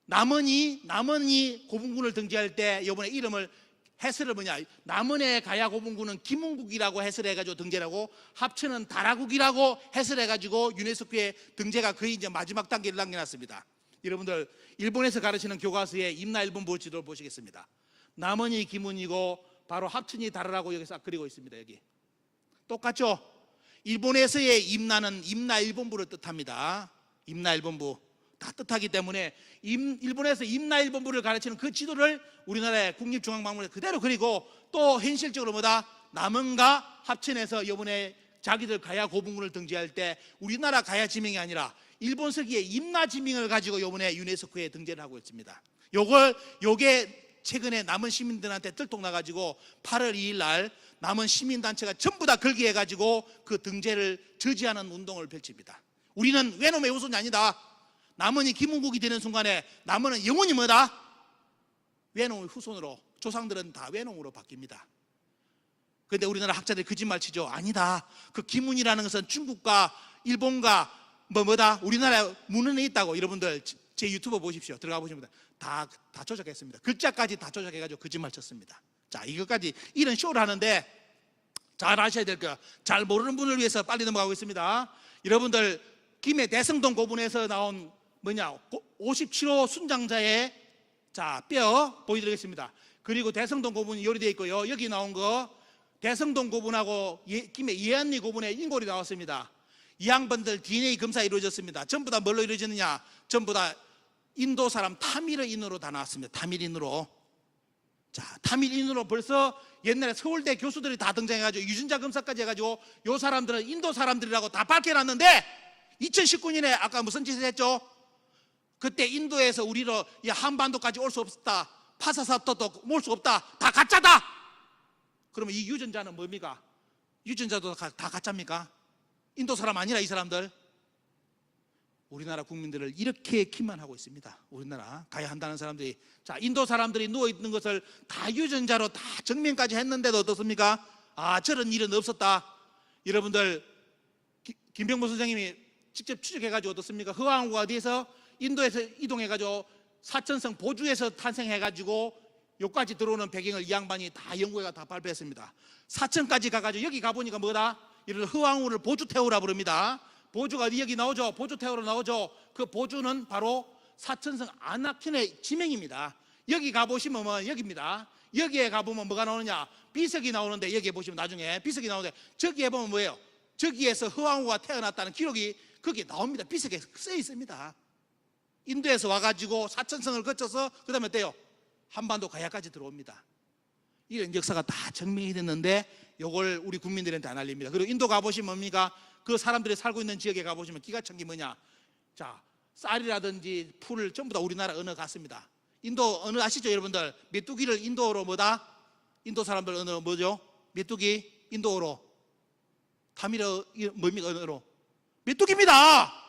남원이 고분군을 등재할 때 요번에 이름을 해설을 뭐냐, 남원의 가야 고분군은 김은국이라고 해설해가지고 등재하고 합천은 다라국이라고 해설해가지고 유네스코에 등재가 거의 이제 마지막 단계를 남겨놨습니다. 여러분들 일본에서 가르치는 교과서에 임나 일본부 지도를 보시겠습니다. 남원이 김은이고 바로 합천이 다라라고 여기 싹 그리고 있습니다. 여기 똑같죠? 일본에서의 임나는 임나 일본부를 뜻합니다. 임나 일본부 다 뜻하기 때문에 일본에서 임나 일본부를 가르치는 그 지도를 우리나라의 국립중앙박물관에 그대로 그리고 또 현실적으로 뭐다, 남원과 합천에서 이번에 자기들 가야 고분군을 등재할 때 우리나라 가야 지명이 아니라 일본 서기의 임나 지명을 가지고 이번에 유네스코에 등재를 하고 있습니다. 요게 최근에 남원 시민들한테 들통나가지고 8월 2일 날 남원 시민단체가 전부 다 걸기해가지고 그 등재를 저지하는 운동을 펼칩니다. 우리는 외놈의 후손이 아니다. 남원이 김은국이 되는 순간에 남원은 영원히 뭐다? 외놈의 후손으로, 조상들은 다 외놈으로 바뀝니다. 그런데 우리나라 학자들이 거짓말 치죠. 아니다. 그 김은이라는 것은 중국과 일본과 뭐다 우리나라 문헌에 있다고. 여러분들 제 유튜브 보십시오. 들어가 보시면 다 조작했습니다. 글자까지 다 조작해가지고 거짓말 쳤습니다. 자, 이것까지 이런 쇼를 하는데 잘 아셔야 될 거야. 잘 모르는 분을 위해서 빨리 넘어가고 있습니다. 여러분들 김해 대성동 고분에서 나온 57호 순장자의 뼈 보여드리겠습니다. 그리고 대성동 고분이 요리되어 있고요. 여기 나온 거 대성동 고분하고 김해 예안리 고분의 인골이 나왔습니다. 이 양반들 DNA 검사 이루어졌습니다. 전부 다 뭘로 이루어졌느냐? 전부 다 인도 사람 타밀인으로 다 나왔습니다. 타밀인으로. 자, 타밀인으로 벌써 옛날에 서울대 교수들이 다 등장해가지고 유전자 검사까지 해가지고 요 사람들은 인도 사람들이라고 다 밝혀놨는데 2019년에 아까 무슨 짓을 했죠? 그때 인도에서 우리로 한반도까지 올 수 없다, 파사사토도 올 수 없다, 다 가짜다. 그러면 이 유전자는 뭡니까? 유전자도 다 가짜입니까? 인도 사람 아니라 이 사람들. 우리나라 국민들을 이렇게 기만하고 있습니다. 우리나라 가야 한다는 사람들이. 자, 인도 사람들이 누워있는 것을 다 유전자로 다 증명까지 했는데도 어떻습니까? 아, 저런 일은 없었다. 여러분들 김병모 선생님이 직접 추적해가지고 어떻습니까? 허황우가 어디에서 인도에서 이동해가지고 사천성 보주에서 탄생해가지고 여기까지 들어오는 배경을 이 양반이 다 연구해가 다 발표했습니다. 사천까지 가가지고 여기 가보니까 뭐다? 이를 허황우를 보주태후라 부릅니다. 보주가 여기 나오죠. 보주태후로 나오죠. 그 보주는 바로 사천성 안악현의 지명입니다. 여기 가보시면 뭐 여기입니다. 여기에 가보면 뭐가 나오느냐? 비석이 나오는데 여기에 보시면 나중에 비석이 나오는데 저기에 보면 뭐예요? 저기에서 허황우가 태어났다는 기록이 거기에 나옵니다. 비석에 써 있습니다. 인도에서 와가지고 사천성을 거쳐서 그 다음에 어때요? 한반도 가야까지 들어옵니다. 이런 역사가 다 증명이 됐는데 이걸 우리 국민들한테 안 알립니다. 그리고 인도 가보시면 뭡니까? 그 사람들이 살고 있는 지역에 가보시면 기가 찬 게 뭐냐? 자, 쌀이라든지 풀을 전부 다 우리나라 언어 같습니다. 인도 언어 아시죠, 여러분들? 메뚜기를 인도어로 뭐다? 인도 사람들 언어 뭐죠? 메뚜기 인도어로 타밀어 뭡니까? 언어로 메뚜기입니다.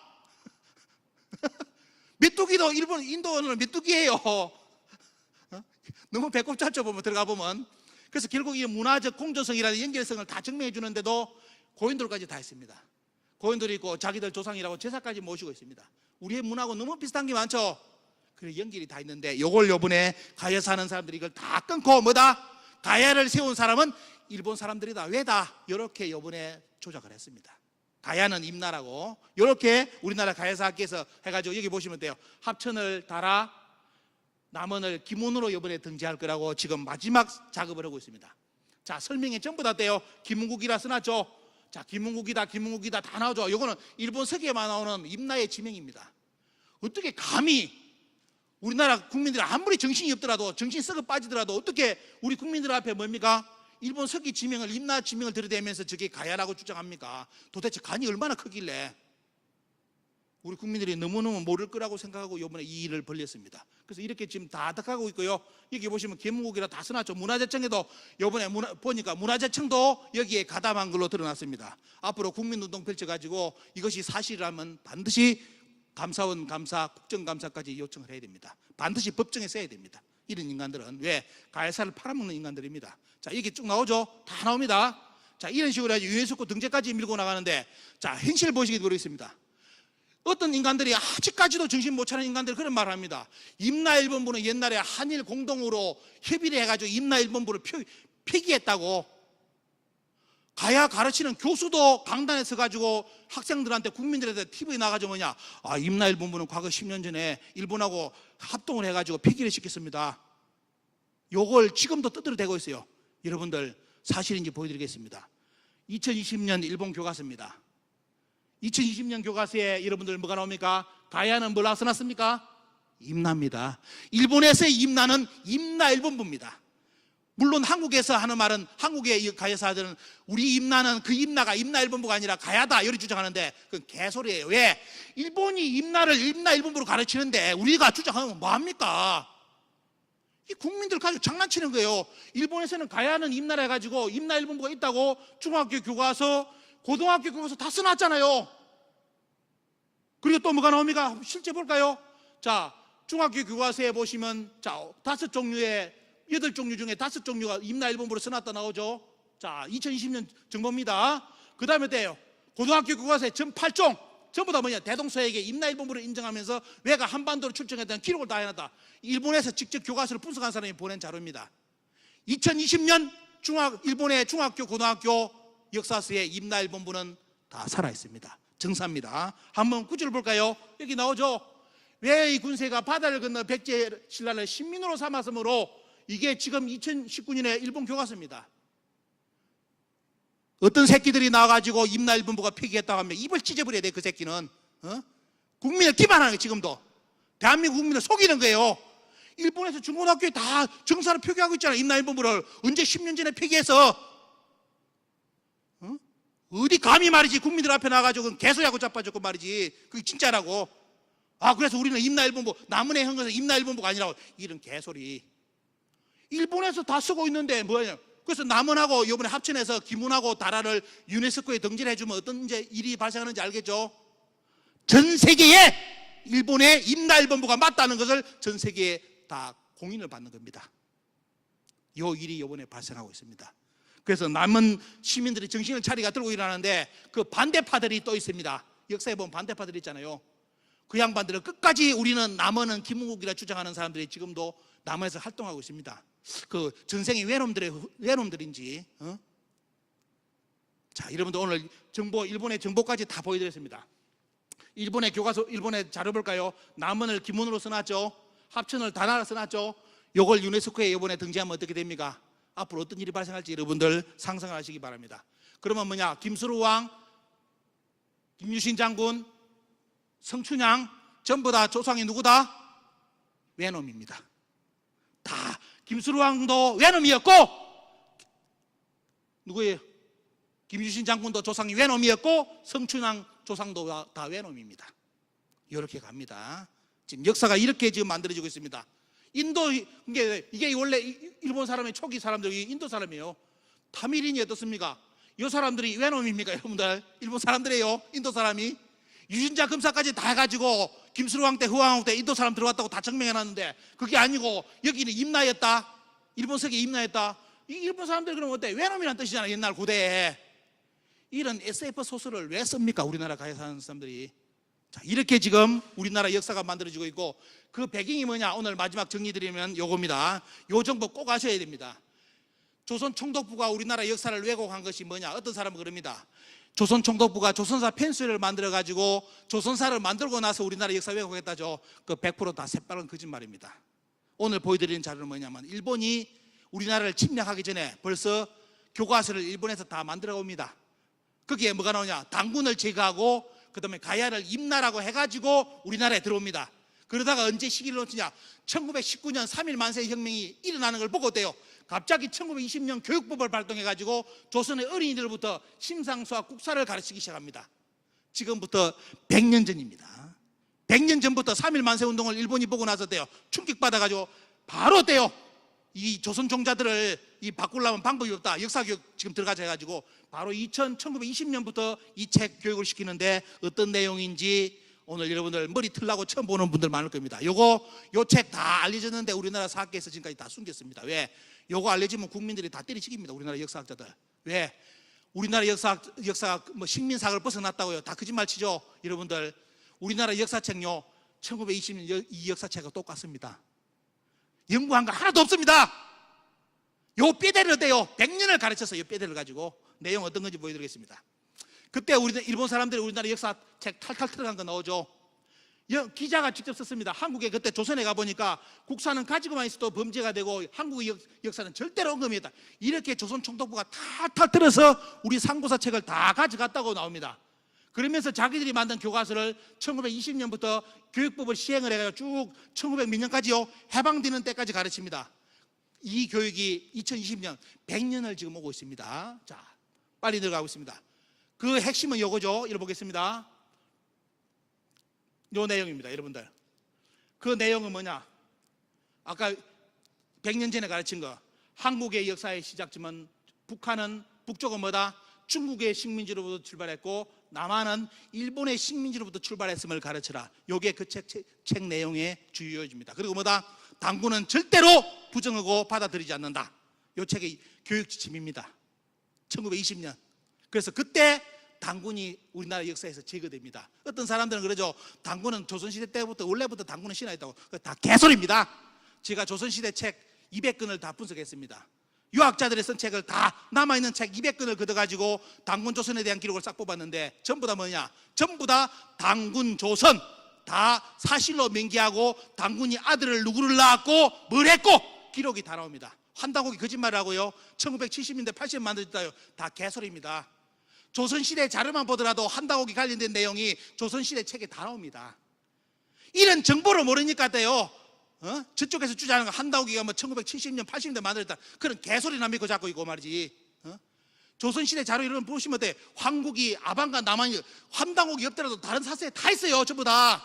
메뚜기도 일본 인도 언어는 메뚜기예요. 너무 배꼽 잡죠, 보면 들어가 보면. 그래서 결국 이 문화적 공존성이라는 연결성을 다 증명해 주는데도 고인돌까지 다 했습니다. 고인돌이 있고 자기들 조상이라고 제사까지 모시고 있습니다. 우리의 문화하고 너무 비슷한 게 많죠. 그래 연결이 다 있는데 요걸 요번에 가야 사는 사람들이 이걸 다 끊고 뭐다? 가야를 세운 사람은 일본 사람들이다. 왜다? 이렇게 요번에 조작을 했습니다. 가야는 임나라고 이렇게 우리나라 가야사학계에서 해가지고 여기 보시면 돼요. 합천을 달아 남원을 기문으로 이번에 등재할 거라고 지금 마지막 작업을 하고 있습니다. 자, 설명에 전부 다 돼요. 김은국이라 써놨죠. 자, 김은국이다 다 나오죠. 이거는 일본 서기에만 나오는 임나의 지명입니다. 어떻게 감히 우리나라 국민들이 아무리 정신이 없더라도 정신 썩어 빠지더라도 어떻게 우리 국민들 앞에 뭡니까? 일본 서기 지명을 임나 지명을 들이대면서 저게 가야라고 주장합니까? 도대체 간이 얼마나 크길래? 우리 국민들이 너무너무 모를 거라고 생각하고 이번에 이 일을 벌렸습니다. 그래서 이렇게 지금 다 득하고 있고요. 여기 보시면 개무국이라 다 써놨죠. 문화재청에도 이번에 보니까 문화재청도 여기에 가담한 걸로 드러났습니다. 앞으로 국민운동 펼쳐가지고 이것이 사실이라면 반드시 감사원 감사, 국정감사까지 요청을 해야 됩니다. 반드시 법정에 써야 됩니다. 이런 인간들은 왜? 가해사를 팔아먹는 인간들입니다. 자, 이게 쭉 나오죠. 다 나옵니다. 자, 이런 식으로 해서 유엔스코 등재까지 밀고 나가는데, 자, 현실 보시기 모르겠습니다. 어떤 인간들이 아직까지도 정신 못 차리는 인간들이 그런 말을 합니다. 임나일본부는 옛날에 한일 공동으로 협의를 해가지고 임나일본부를 폐기했다고. 가야 가르치는 교수도 강단에 서가지고 학생들한테, 국민들한테 TV에 나가지고 뭐냐, 아, 임나일본부는 과거 10년 전에 일본하고 합동을 해가지고 폐기를 시켰습니다. 요걸 지금도 떠들어대고 있어요. 여러분들 사실인지 보여드리겠습니다. 2020년 일본 교과서입니다. 2020년 교과서에 여러분들 뭐가 나옵니까? 가야는 뭘 써놨습니까? 임나입니다. 일본에서의 임나는 임나일본부입니다. 물론 한국에서 하는 말은, 한국의 가해사들은 우리 임나는 그 임나가 임나일본부가 아니라 가야다 이렇게 주장하는데 그건 개소리예요. 왜? 일본이 임나를 임나일본부로 가르치는데 우리가 주장하면 뭐합니까? 이 국민들 가지고 장난치는 거예요. 일본에서는 가야는 임나라 해가지고 임나일본부가 있다고 중학교 교과서, 고등학교 교과서 다 써놨잖아요. 그리고 또 뭐가 나옵니까? 실제 볼까요? 자, 중학교 교과서에 보시면, 자, 5종류의 8종류 중에 5종류가 임나일본부로 써놨다 나오죠. 자, 2020년 정보입니다. 그 다음에 때요, 고등학교 교과서에 전 8종 전부 다 뭐냐, 대동서에게 임나일본부를 인정하면서 왜가 한반도로 출정했다는 기록을 다 해놨다. 일본에서 직접 교과서를 분석한 사람이 보낸 자료입니다. 2020년 일본의 중학교 고등학교 역사서에 임나일본부는 다 살아있습니다. 정사입니다. 한번 구절을 볼까요? 여기 나오죠. 왜 이 군세가 바다를 건너 백제 신라를 신민으로 삼았으므로, 이게 지금 2019년에 일본 교과서입니다. 어떤 새끼들이 나와가지고 임나일본부가 폐기했다고 하면 입을 찢어버려야 돼. 그 새끼는 국민을 기만하는 거예요. 지금도 대한민국 국민을 속이는 거예요. 일본에서 중고등학교에 다 정사를 표기하고 있잖아요. 임나일본부를 언제 10년 전에 폐기해서. 어디 감히 말이지 국민들 앞에 나가지고 개소리하고 자빠졌고 말이지. 그게 진짜라고. 아, 그래서 우리는 임나일본부, 남은의 형에서 임나일본부가 아니라고. 이런 개소리. 일본에서 다 쓰고 있는데 뭐냐. 그래서 남원하고 이번에 합천해서 기문하고 다라를 유네스코에 등재를 해주면 어떤 이제 일이 발생하는지 알겠죠? 전 세계에 일본의 임나일본부가 맞다는 것을 전 세계에 다 공인을 받는 겁니다. 이 일이 이번에 발생하고 있습니다. 그래서 남은 시민들이 정신을 차리가 들고 일어나는데 그 반대파들이 또 있습니다. 역사에 보면 반대파들이 있잖아요. 그 양반들은 끝까지 우리는 남원은 김은국이라 주장하는 사람들이 지금도 남원에서 활동하고 있습니다. 그 전생이 외놈들인지. 자, 여러분들 오늘 정보, 일본의 정보까지 다 보여드렸습니다. 일본의 교과서, 일본의 자료 볼까요? 남원을 기문으로 써놨죠. 합천을 다나라 써놨죠. 요걸 유네스코에 이번에 등재하면 어떻게 됩니까? 앞으로 어떤 일이 발생할지 여러분들 상상을 하시기 바랍니다. 그러면 뭐냐? 김수루 왕, 김유신 장군, 성춘향 전부 다 조상이 누구다? 외놈입니다. 다 김수루 왕도 외놈이었고, 누구예요? 김유신 장군도 조상이 외놈이었고, 성춘향 조상도 다 외놈입니다. 이렇게 갑니다. 지금 역사가 이렇게 지금 만들어지고 있습니다. 인도, 이게 원래 일본 사람의 초기 사람들이 인도 사람이에요. 타밀인이 어떻습니까? 이 사람들이 외놈입니까, 여러분들? 일본 사람들이에요. 인도 사람이. 유신자 검사까지 다 해가지고 김수루 왕 때, 후왕 때 인도 사람 들어왔다고 다 증명해놨는데 그게 아니고 여기는 임나였다. 일본 석에 임나였다. 이 일본 사람들 그러면 어때? 외놈이란 뜻이잖아, 옛날 고대에. 이런 SF 소설을 왜 씁니까, 우리나라 가에 사는 사람들이? 자, 이렇게 지금 우리나라 역사가 만들어지고 있고, 그 배경이 뭐냐? 오늘 마지막 정리드리면 요겁니다. 요 정보 꼭 아셔야 됩니다. 조선 총독부가 우리나라 역사를 왜곡한 것이 뭐냐? 어떤 사람은 그럽니다. 조선 총독부가 조선사 펜스를 만들어가지고 조선사를 만들고 나서 우리나라 역사 왜곡했다죠. 그 100% 다 새빨간 거짓말입니다. 오늘 보여드리는 자료는 뭐냐면, 일본이 우리나라를 침략하기 전에 벌써 교과서를 일본에서 다 만들어 옵니다. 거기에 뭐가 나오냐? 당군을 제거하고 그 다음에 가야를 임나라고 해가지고 우리나라에 들어옵니다. 그러다가 언제 시기를 놓치냐? 1919년 3.1 만세 혁명이 일어나는 걸 보고 어때요? 갑자기 1920년 교육법을 발동해가지고 조선의 어린이들부터 심상수와 국사를 가르치기 시작합니다. 지금부터 100년 전입니다. 100년 전부터 3.1 만세 운동을 일본이 보고 나서 때요 충격받아가지고 바로 때요 이 조선 종자들을 이 바꾸려면 방법이 없다. 역사교육 지금 들어가자 해가지고 바로 1920년부터 이 책 교육을 시키는데 어떤 내용인지 오늘 여러분들 머리 틀라고 처음 보는 분들 많을 겁니다. 요 책 다 알려졌는데 우리나라 사학계에서 지금까지 다 숨겼습니다. 왜? 요거 알려지면 국민들이 다 때리치깁니다. 우리나라 역사학자들. 왜? 우리나라 역사가 뭐 식민사학을 벗어났다고요. 다 거짓말 치죠. 여러분들 우리나라 역사책요 1920년 이 역사책과 똑같습니다. 연구한 거 하나도 없습니다. 요 뼈대를 떼요 100년을 가르쳐서 요 뼈대를 가지고 내용 어떤 건지 보여드리겠습니다. 그때 일본 사람들이 우리나라 역사책 탈탈 털어간 거 나오죠. 기자가 직접 썼습니다. 한국에 그때 조선에 가보니까 국사는 가지고만 있어도 범죄가 되고 한국의 역사는 절대로 언급했다. 이렇게 조선 총독부가 탈탈 털어서 우리 상고사 책을 다 가져갔다고 나옵니다. 그러면서 자기들이 만든 교과서를 1920년부터 교육법을 시행을 해가지고 쭉 1900 몇 년까지요 해방되는 때까지 가르칩니다. 이 교육이 2020년 100년을 지금 오고 있습니다. 자, 빨리 들어가고 있습니다. 그 핵심은 요거죠. 읽어보겠습니다. 요 내용입니다. 여러분들 그 내용은 뭐냐, 아까 100년 전에 가르친 거 한국의 역사의 시작점은 북쪽은 뭐다? 중국의 식민지로부터 출발했고 남한은 일본의 식민지로부터 출발했음을 가르쳐라. 요게 그 책 내용의 주요 요지입니다. 그리고 뭐다? 당군은 절대로 부정하고 받아들이지 않는다. 요 책의 교육 지침입니다. 1920년. 그래서 그때 당군이 우리나라 역사에서 제거됩니다. 어떤 사람들은 그러죠. 당군은 조선시대 때부터 원래부터 당군은 신화했다고. 다 개소리입니다. 제가 조선시대 책 200권을 다 분석했습니다. 유학자들이 쓴 책을 다 남아있는 책 200권을 걷어가지고 당군 조선에 대한 기록을 싹 뽑았는데 전부 다 뭐냐? 전부 다 당군 조선 다 사실로 명기하고 당군이 아들을 누구를 낳았고 뭘 했고 기록이 다 나옵니다. 환당옥이 거짓말을 하고요 1970년대 80년 만들었다요. 다 개소리입니다. 조선시대 자료만 보더라도 한당옥이 관련된 내용이 조선시대 책에 다 나옵니다. 이런 정보를 모르니까 때요 저쪽에서 주장하는 거 한당옥이가 뭐 1970년 80년대 만들었다 그런 개소리나 믿고 자꾸 이거 말이지. 조선시대 자료 이런 거 보시면 돼. 황국이 아방과 남한이 한당옥이 없더라도 다른 사서에 다 있어요. 전부 다.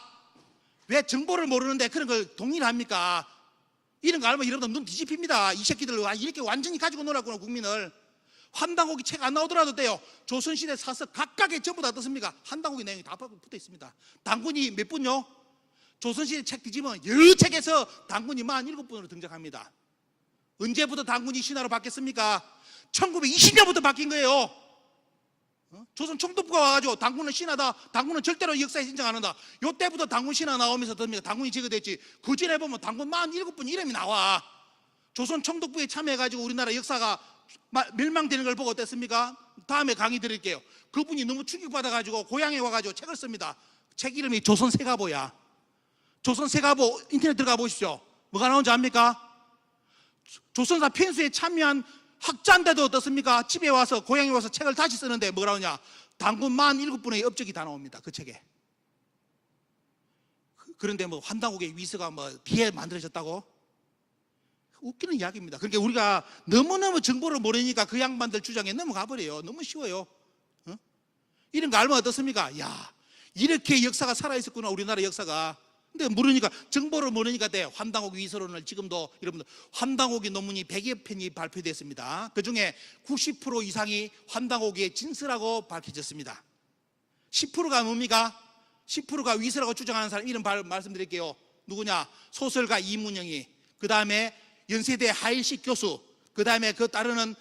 왜 정보를 모르는데 그런 걸 동의를 합니까? 이런 거 알면 여러분들 눈 뒤집힙니다. 이 새끼들 이렇게 완전히 가지고 놀았구나 국민을. 한당옥이 책 안 나오더라도 돼요. 조선시대 사서 각각의 전부 다 어떻습니까? 한당옥의 내용이 다 붙어 있습니다. 당군이 몇 분요? 조선시대 책 뒤집으면 여러 책에서 당군이 47분으로 등장합니다. 언제부터 당군이 신하로 바뀌었습니까? 1920년부터 바뀐 거예요. 조선 총독부가 와가지고 당군은 신하다, 당군은 절대로 역사에 인정 안 한다. 요때부터 당군 신하 나오면서 어떻습니까? 당군이 제거됐지. 그 전에 보면 당군 47분 이름이 나와. 조선 총독부에 참여해가지고 우리나라 역사가 멸망되는 걸 보고 어땠습니까? 다음에 강의 드릴게요. 그분이 너무 충격받아가지고 고향에 와가지고 책을 씁니다. 책 이름이 조선세가보야. 조선세가보 인터넷 들어가 보십시오. 뭐가 나온지 압니까? 조선사 편수에 참여한 학자인데도 어떻습니까? 집에 와서 고향에 와서 책을 다시 쓰는데 뭐라 하냐? 당군 47분의 업적이 다 나옵니다. 그 책에. 그런데 뭐 한당옥의 위서가 뭐 뒤에 만들어졌다고? 웃기는 이야기입니다. 그러니까 우리가 너무너무 정보를 모르니까 그 양반들 주장에 넘어가 버려요. 너무 쉬워요. 이런 거 알면 어떻습니까? 야, 이렇게 역사가 살아있었구나 우리나라 역사가. 근데 모르니까, 정보를 모르니까 돼. 환당옥 위서론을 지금도 여러분들 환당옥의 논문이 100여 편이 발표됐습니다. 그 중에 90% 이상이 환당옥의 진서라고 밝혀졌습니다. 10%가 뭡니까? 10%가 위서라고 주장하는 사람 이름 말씀드릴게요. 누구냐? 소설가 이문영이, 그 다음에 연세대 하일식 교수, 그 다음에 그 따르는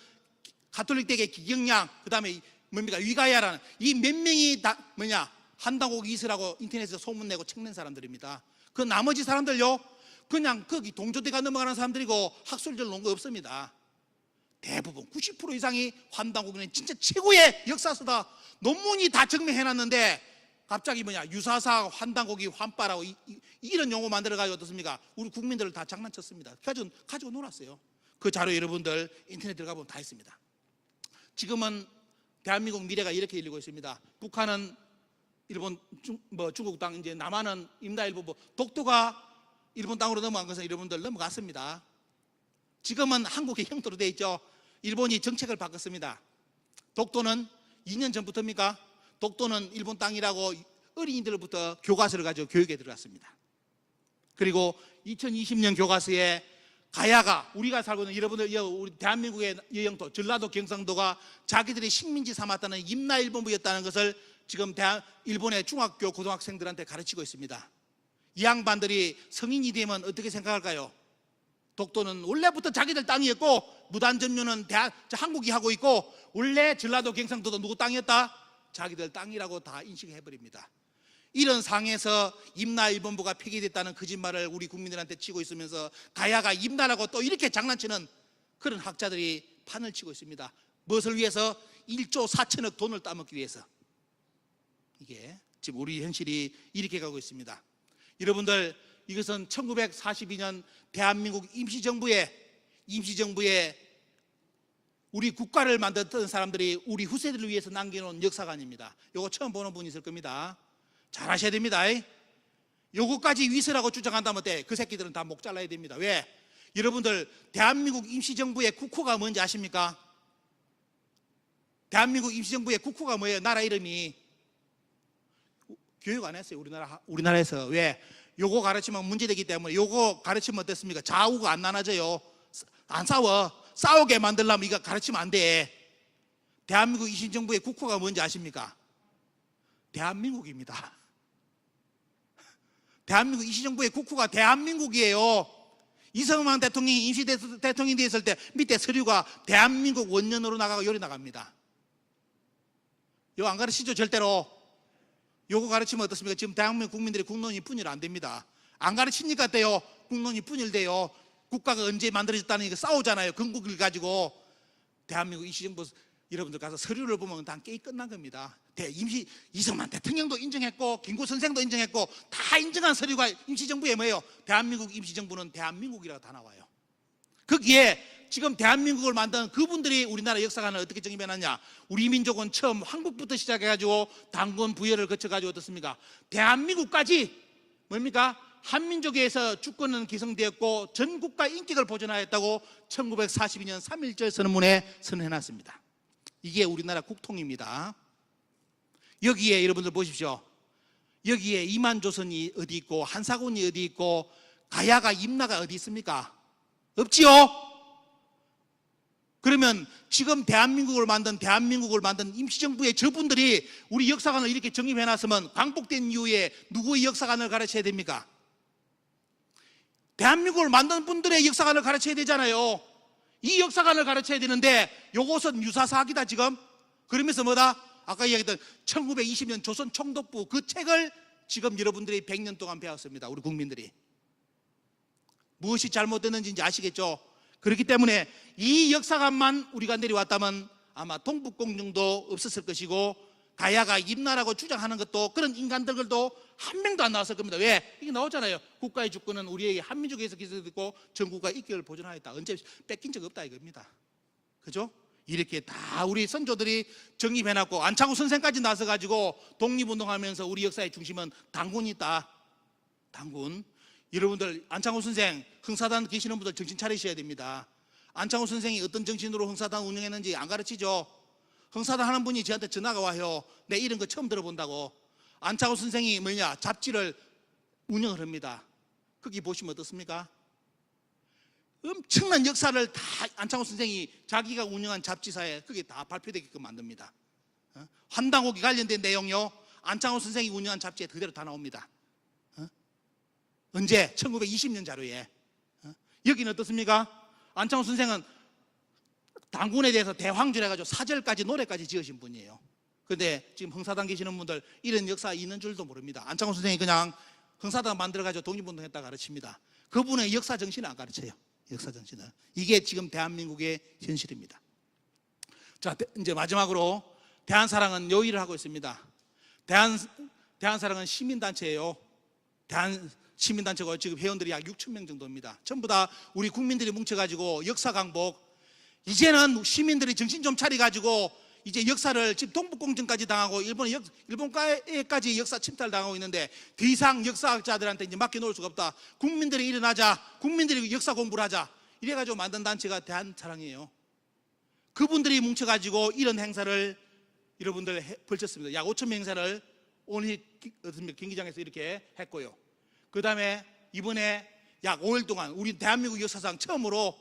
가톨릭대계 기경양, 그 다음에 뭡니까? 위가야라는 이 몇 명이 다 뭐냐? 한당옥 위서라고 인터넷에서 소문내고 책 낸 사람들입니다. 그 나머지 사람들요 그냥 거기 동조대가 넘어가는 사람들이고 학술적 논거 없습니다. 대부분 90% 이상이 환당옥은 진짜 최고의 역사서다. 논문이 다 증명해놨는데 갑자기 뭐냐? 유사사 환당옥이 환빠라고 이런 용어 만들어가지고 어떻습니까? 우리 국민들을 다 장난쳤습니다. 가지고 놀았어요. 그 자료 여러분들 인터넷 들어가 보면 다 있습니다. 지금은 대한민국 미래가 이렇게 열리고 있습니다. 북한은 일본, 중국 땅, 이제 남한은 임다일보, 독도가 일본 땅으로 넘어간 것은 여러분들 넘어갔습니다. 지금은 한국의 형태로 되어 있죠. 일본이 정책을 바꿨습니다. 독도는 2년 전부터입니까? 독도는 일본 땅이라고 어린이들부터 교과서를 가지고 교육에 들어갔습니다. 그리고 2020년 교과서에 가야가, 우리가 살고 있는 여러분들 우리 대한민국의 여영도 전라도 경상도가 자기들이 식민지 삼았다는 임나일본부였다는 것을 지금 일본의 중학교 고등학생들한테 가르치고 있습니다. 이 양반들이 성인이 되면 어떻게 생각할까요? 독도는 원래부터 자기들 땅이었고 무단점유는 한국이 하고 있고 원래 전라도 경상도도 누구 땅이었다? 자기들 땅이라고 다 인식해버립니다. 이런 상에서 임나일본부가 폐기됐다는 거짓말을 우리 국민들한테 치고 있으면서 가야가 임나라고 또 이렇게 장난치는 그런 학자들이 판을 치고 있습니다. 무엇을 위해서? 1조 4천억 돈을 따먹기 위해서. 이게 지금 우리 현실이 이렇게 가고 있습니다. 여러분들, 이것은 1942년 대한민국 임시정부에 우리 국가를 만들었던 사람들이 우리 후세들을 위해서 남겨놓은 역사관입니다. 이거 처음 보는 분이 있을 겁니다. 잘 하셔야 됩니다. 요거까지 위서라고 주장한다면 그 새끼들은 다 목 잘라야 됩니다. 왜? 여러분들, 대한민국 임시정부의 국호가 뭔지 아십니까? 대한민국 임시정부의 국호가 뭐예요? 나라 이름이. 교육 안 했어요, 우리나라에서. 왜? 요거 가르치면 문제되기 때문에. 요거 가르치면 어떻습니까? 좌우가 안 나눠져요. 안 싸워. 싸우게 만들려면 이거 가르치면 안 돼. 대한민국 임시정부의 국호가 뭔지 아십니까? 대한민국입니다. 대한민국 임시정부의 국호가 대한민국이에요. 이승만 대통령이 임시대통령이 되었을 때 밑에 서류가 대한민국 원년으로 나가고 요리 나갑니다. 이거 안 가르치죠, 절대로. 요거 가르치면 어떻습니까? 지금 대한민국 국민들이 국론이 분열 안 됩니다. 안 가르치니까 돼요. 국론이 분열돼요. 국가가 언제 만들어졌다는 거 싸우잖아요. 건국을 가지고. 대한민국 임시정부 여러분들 가서 서류를 보면 다 게임 끝난 겁니다. 이승만 대통령도 인정했고 김구 선생도 인정했고 다 인정한 서류가 임시정부에 뭐예요? 대한민국 임시정부는 대한민국이라고 다 나와요. 거기에 지금 대한민국을 만든 그분들이 우리나라 역사관을 어떻게 정의해놨냐? 우리 민족은 처음 한국부터 시작해가지고 단군 부여를 거쳐가지고 어떻습니까? 대한민국까지 뭡니까? 한민족에서 주권은 기성되었고 전국가 인격을 보존하였다고 1942년 3.1절 선언문에 선언해놨습니다. 이게 우리나라 국통입니다. 여기에 여러분들 보십시오. 여기에 이만조선이 어디 있고 한사군이 어디 있고 가야가 임나가 어디 있습니까? 없지요? 그러면 지금 대한민국을 만든 임시정부의 저분들이 우리 역사관을 이렇게 정립해놨으면 광복된 이후에 누구의 역사관을 가르쳐야 됩니까? 대한민국을 만든 분들의 역사관을 가르쳐야 되잖아요. 이 역사관을 가르쳐야 되는데 요것은 유사사학이다 지금. 그러면서 뭐다? 아까 이야기했던 1920년 조선 총독부 그 책을 지금 여러분들이 100년 동안 배웠습니다. 우리 국민들이. 무엇이 잘못됐는지 이제 아시겠죠? 그렇기 때문에 이 역사관만 우리가 내려왔다면 아마 동북공정도 없었을 것이고 가야가 임나라고 주장하는 것도 그런 인간들도 한 명도 안 나왔을 겁니다. 왜? 이게 나오잖아요. 국가의 주권은 우리에게 한민족에서 기술되고 전국과 인격을 보존하였다. 언제 뺏긴 적 없다 이겁니다. 그죠? 이렇게 다 우리 선조들이 정립해놨고 안창호 선생까지 나서가지고 독립운동하면서 우리 역사의 중심은 당군이 있다. 당군. 여러분들 안창호 선생 흥사단 계시는 분들 정신 차리셔야 됩니다. 안창호 선생이 어떤 정신으로 흥사단 운영했는지 안 가르치죠. 흥사단 하는 분이 저한테 전화가 와요. 내 이런 거 처음 들어본다고. 안창호 선생이 뭐냐 잡지를 운영을 합니다. 거기 보시면 어떻습니까? 엄청난 역사를 다 안창호 선생이 자기가 운영한 잡지사에 그게 다 발표되게끔 만듭니다. 환당옥이 관련된 내용요 안창호 선생이 운영한 잡지에 그대로 다 나옵니다. 언제? 1920년 자료에. 여기는 어떻습니까? 안창호 선생은 당군에 대해서 대황줄 해가지고 사절까지 노래까지 지으신 분이에요. 그런데 지금 흥사단 계시는 분들 이런 역사 있는 줄도 모릅니다. 안창호 선생이 그냥 흥사단 만들어가지고 독립운동했다 가르칩니다. 그분의 역사 정신을 안 가르쳐요. 역사 정신을. 이게 지금 대한민국의 현실입니다. 자, 이제 마지막으로 대한사랑은 요 일을 하고 있습니다. 대한사랑은 시민단체예요. 시민단체가 지금 회원들이 약 6천 명 정도입니다. 전부 다 우리 국민들이 뭉쳐가지고 역사 강복. 이제는 시민들이 정신 좀 차려가지고 이제 역사를 지금 동북공정까지 당하고 일본까지 역사 침탈 당하고 있는데 더 이상 역사학자들한테 이제 맡겨놓을 수가 없다. 국민들이 일어나자. 국민들이 역사 공부를 하자. 이래가지고 만든 단체가 대한사랑이에요. 그분들이 뭉쳐가지고 이런 행사를 여러분들 벌쳤습니다. 약 5천 명 행사를 오늘 경기장에서 이렇게 했고요. 그 다음에 이번에 약 5일 동안 우리 대한민국 역사상 처음으로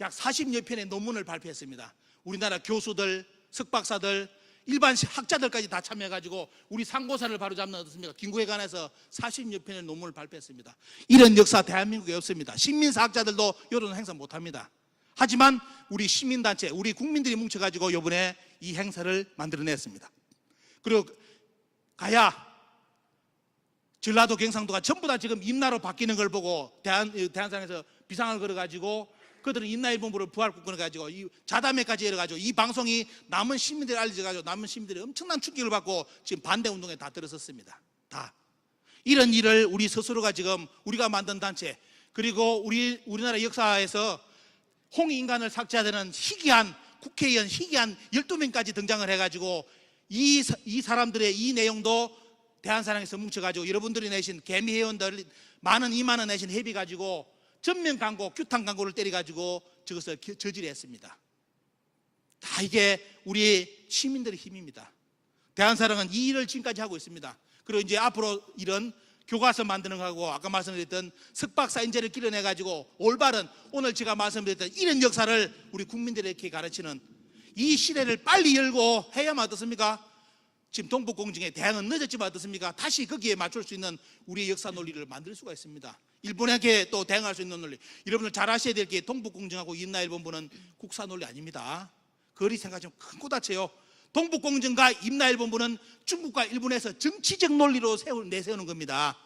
약 40여 편의 논문을 발표했습니다. 우리나라 교수들, 석박사들, 일반 학자들까지 다 참여해가지고 우리 상고사를 바로잡는 어떻습니까? 김구에 관해서 40여 편의 논문을 발표했습니다. 이런 역사 대한민국에 없습니다. 시민사학자들도 이런 행사 못합니다. 하지만 우리 시민단체, 우리 국민들이 뭉쳐가지고 이번에 이 행사를 만들어냈습니다. 그리고 가야, 전라도, 경상도가 전부 다 지금 임나로 바뀌는 걸 보고 대한상에서 비상을 걸어가지고 그들은 임나일본부를 부활국권해가지고 이 자담회까지 열어가지고 이 방송이 남은 시민들이 알려져가지고 남은 시민들이 엄청난 충격을 받고 지금 반대운동에 다 들어섰습니다. 다 이런 일을 우리 스스로가 지금 우리가 만든 단체, 그리고 우리나라 역사에서 홍익인간을 삭제하는 희귀한 국회의원 희귀한 12명까지 등장을 해가지고 이 사람들의 이 내용도 대한사랑에서 뭉쳐가지고 여러분들이 내신 개미회원들 많은 2만 원 내신 회비 가지고 전면 광고, 규탄 광고를 때려가지고 저것을 저지했습니다. 다 이게 우리 시민들의 힘입니다. 대한사랑은 이 일을 지금까지 하고 있습니다. 그리고 이제 앞으로 이런 교과서 만드는 거하고 아까 말씀드렸던 석박사 인재를 길러내가지고 올바른 오늘 제가 말씀드렸던 이런 역사를 우리 국민들에게 가르치는 이 시대를 빨리 열고 해야만 어떻습니까? 지금 동북공정의 대항은 늦었지만 어떻습니까? 다시 거기에 맞출 수 있는 우리의 역사 논리를 만들 수가 있습니다. 일본에게 또 대항할 수 있는 논리. 여러분들 잘 아셔야 될 게 동북공정하고 임나일본부는 국사 논리 아닙니다. 그리 생각하시면 큰 코 다쳐요. 동북공정과 임나일본부는 중국과 일본에서 정치적 논리로 내세우는 겁니다.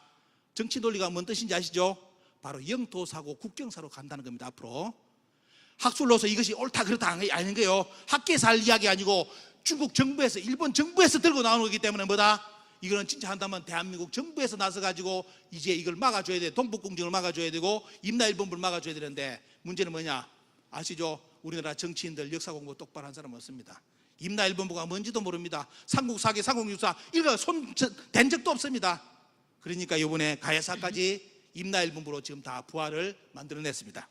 정치 논리가 뭔 뜻인지 아시죠? 바로 영토사고 국경사로 간다는 겁니다. 앞으로 학술로서 이것이 옳다 그렇다 아닌 거예요. 학계에서 할 이야기 아니고 중국 정부에서, 일본 정부에서 들고 나오는 거기 때문에 뭐다? 이거는 진짜 한다면 대한민국 정부에서 나서가지고 이제 이걸 막아줘야 돼. 동북공정을 막아줘야 되고 임나일본부를 막아줘야 되는데 문제는 뭐냐? 아시죠? 우리나라 정치인들 역사 공부 똑바로 한 사람은 없습니다. 임나일본부가 뭔지도 모릅니다. 삼국사기, 삼국유사 이거 손댄 적도 없습니다. 그러니까 이번에 가야사까지 임나일본부로 지금 다 부활을 만들어냈습니다.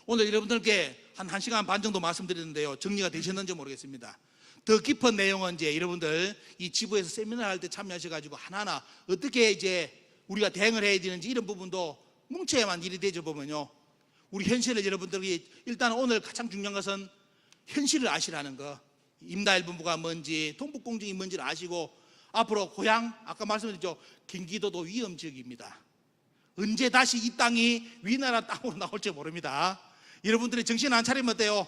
오늘 여러분들께 한 1시간 반 정도 말씀드렸는데요. 정리가 되셨는지 모르겠습니다. 더 깊은 내용은 이제 여러분들 이 지부에서 세미나 할 때 참여하셔가지고 하나하나 어떻게 이제 우리가 대응을 해야 되는지 이런 부분도 뭉쳐야만 일이 되죠. 보면요. 우리 현실을 여러분들이 일단 오늘 가장 중요한 것은 현실을 아시라는 거. 임나일본부가 뭔지 동북공정이 뭔지를 아시고 앞으로 고향 아까 말씀드렸죠. 경기도도 위험지역입니다. 언제 다시 이 땅이 위나라 땅으로 나올지 모릅니다. 여러분들이 정신 안 차리면 어때요?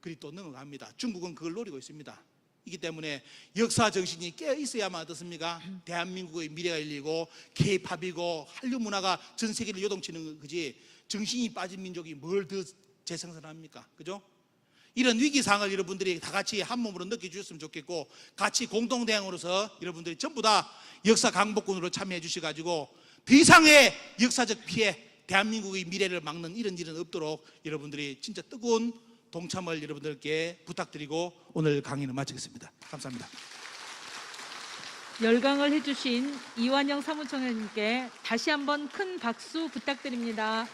그리 또 넘어갑니다. 중국은 그걸 노리고 있습니다. 이기 때문에 역사 정신이 깨어 있어야만 어떻습니까? 대한민국의 미래가 열리고 K-팝이고 한류 문화가 전 세계를 요동치는 거지 정신이 빠진 민족이 뭘 더 재생산합니까? 그죠? 이런 위기 상황을 여러분들이 다 같이 한 몸으로 느껴주셨으면 좋겠고 같이 공동대응으로서 여러분들이 전부 다 역사 강복군으로 참여해 주셔가지고 더 이상의 역사적 피해 대한민국의 미래를 막는 이런 일은 없도록 여러분들이 진짜 뜨거운 동참을 여러분들께 부탁드리고 오늘 강의는 마치겠습니다. 감사합니다. 열강을 해주신 이완영 사무총장님께 다시 한번 큰 박수 부탁드립니다.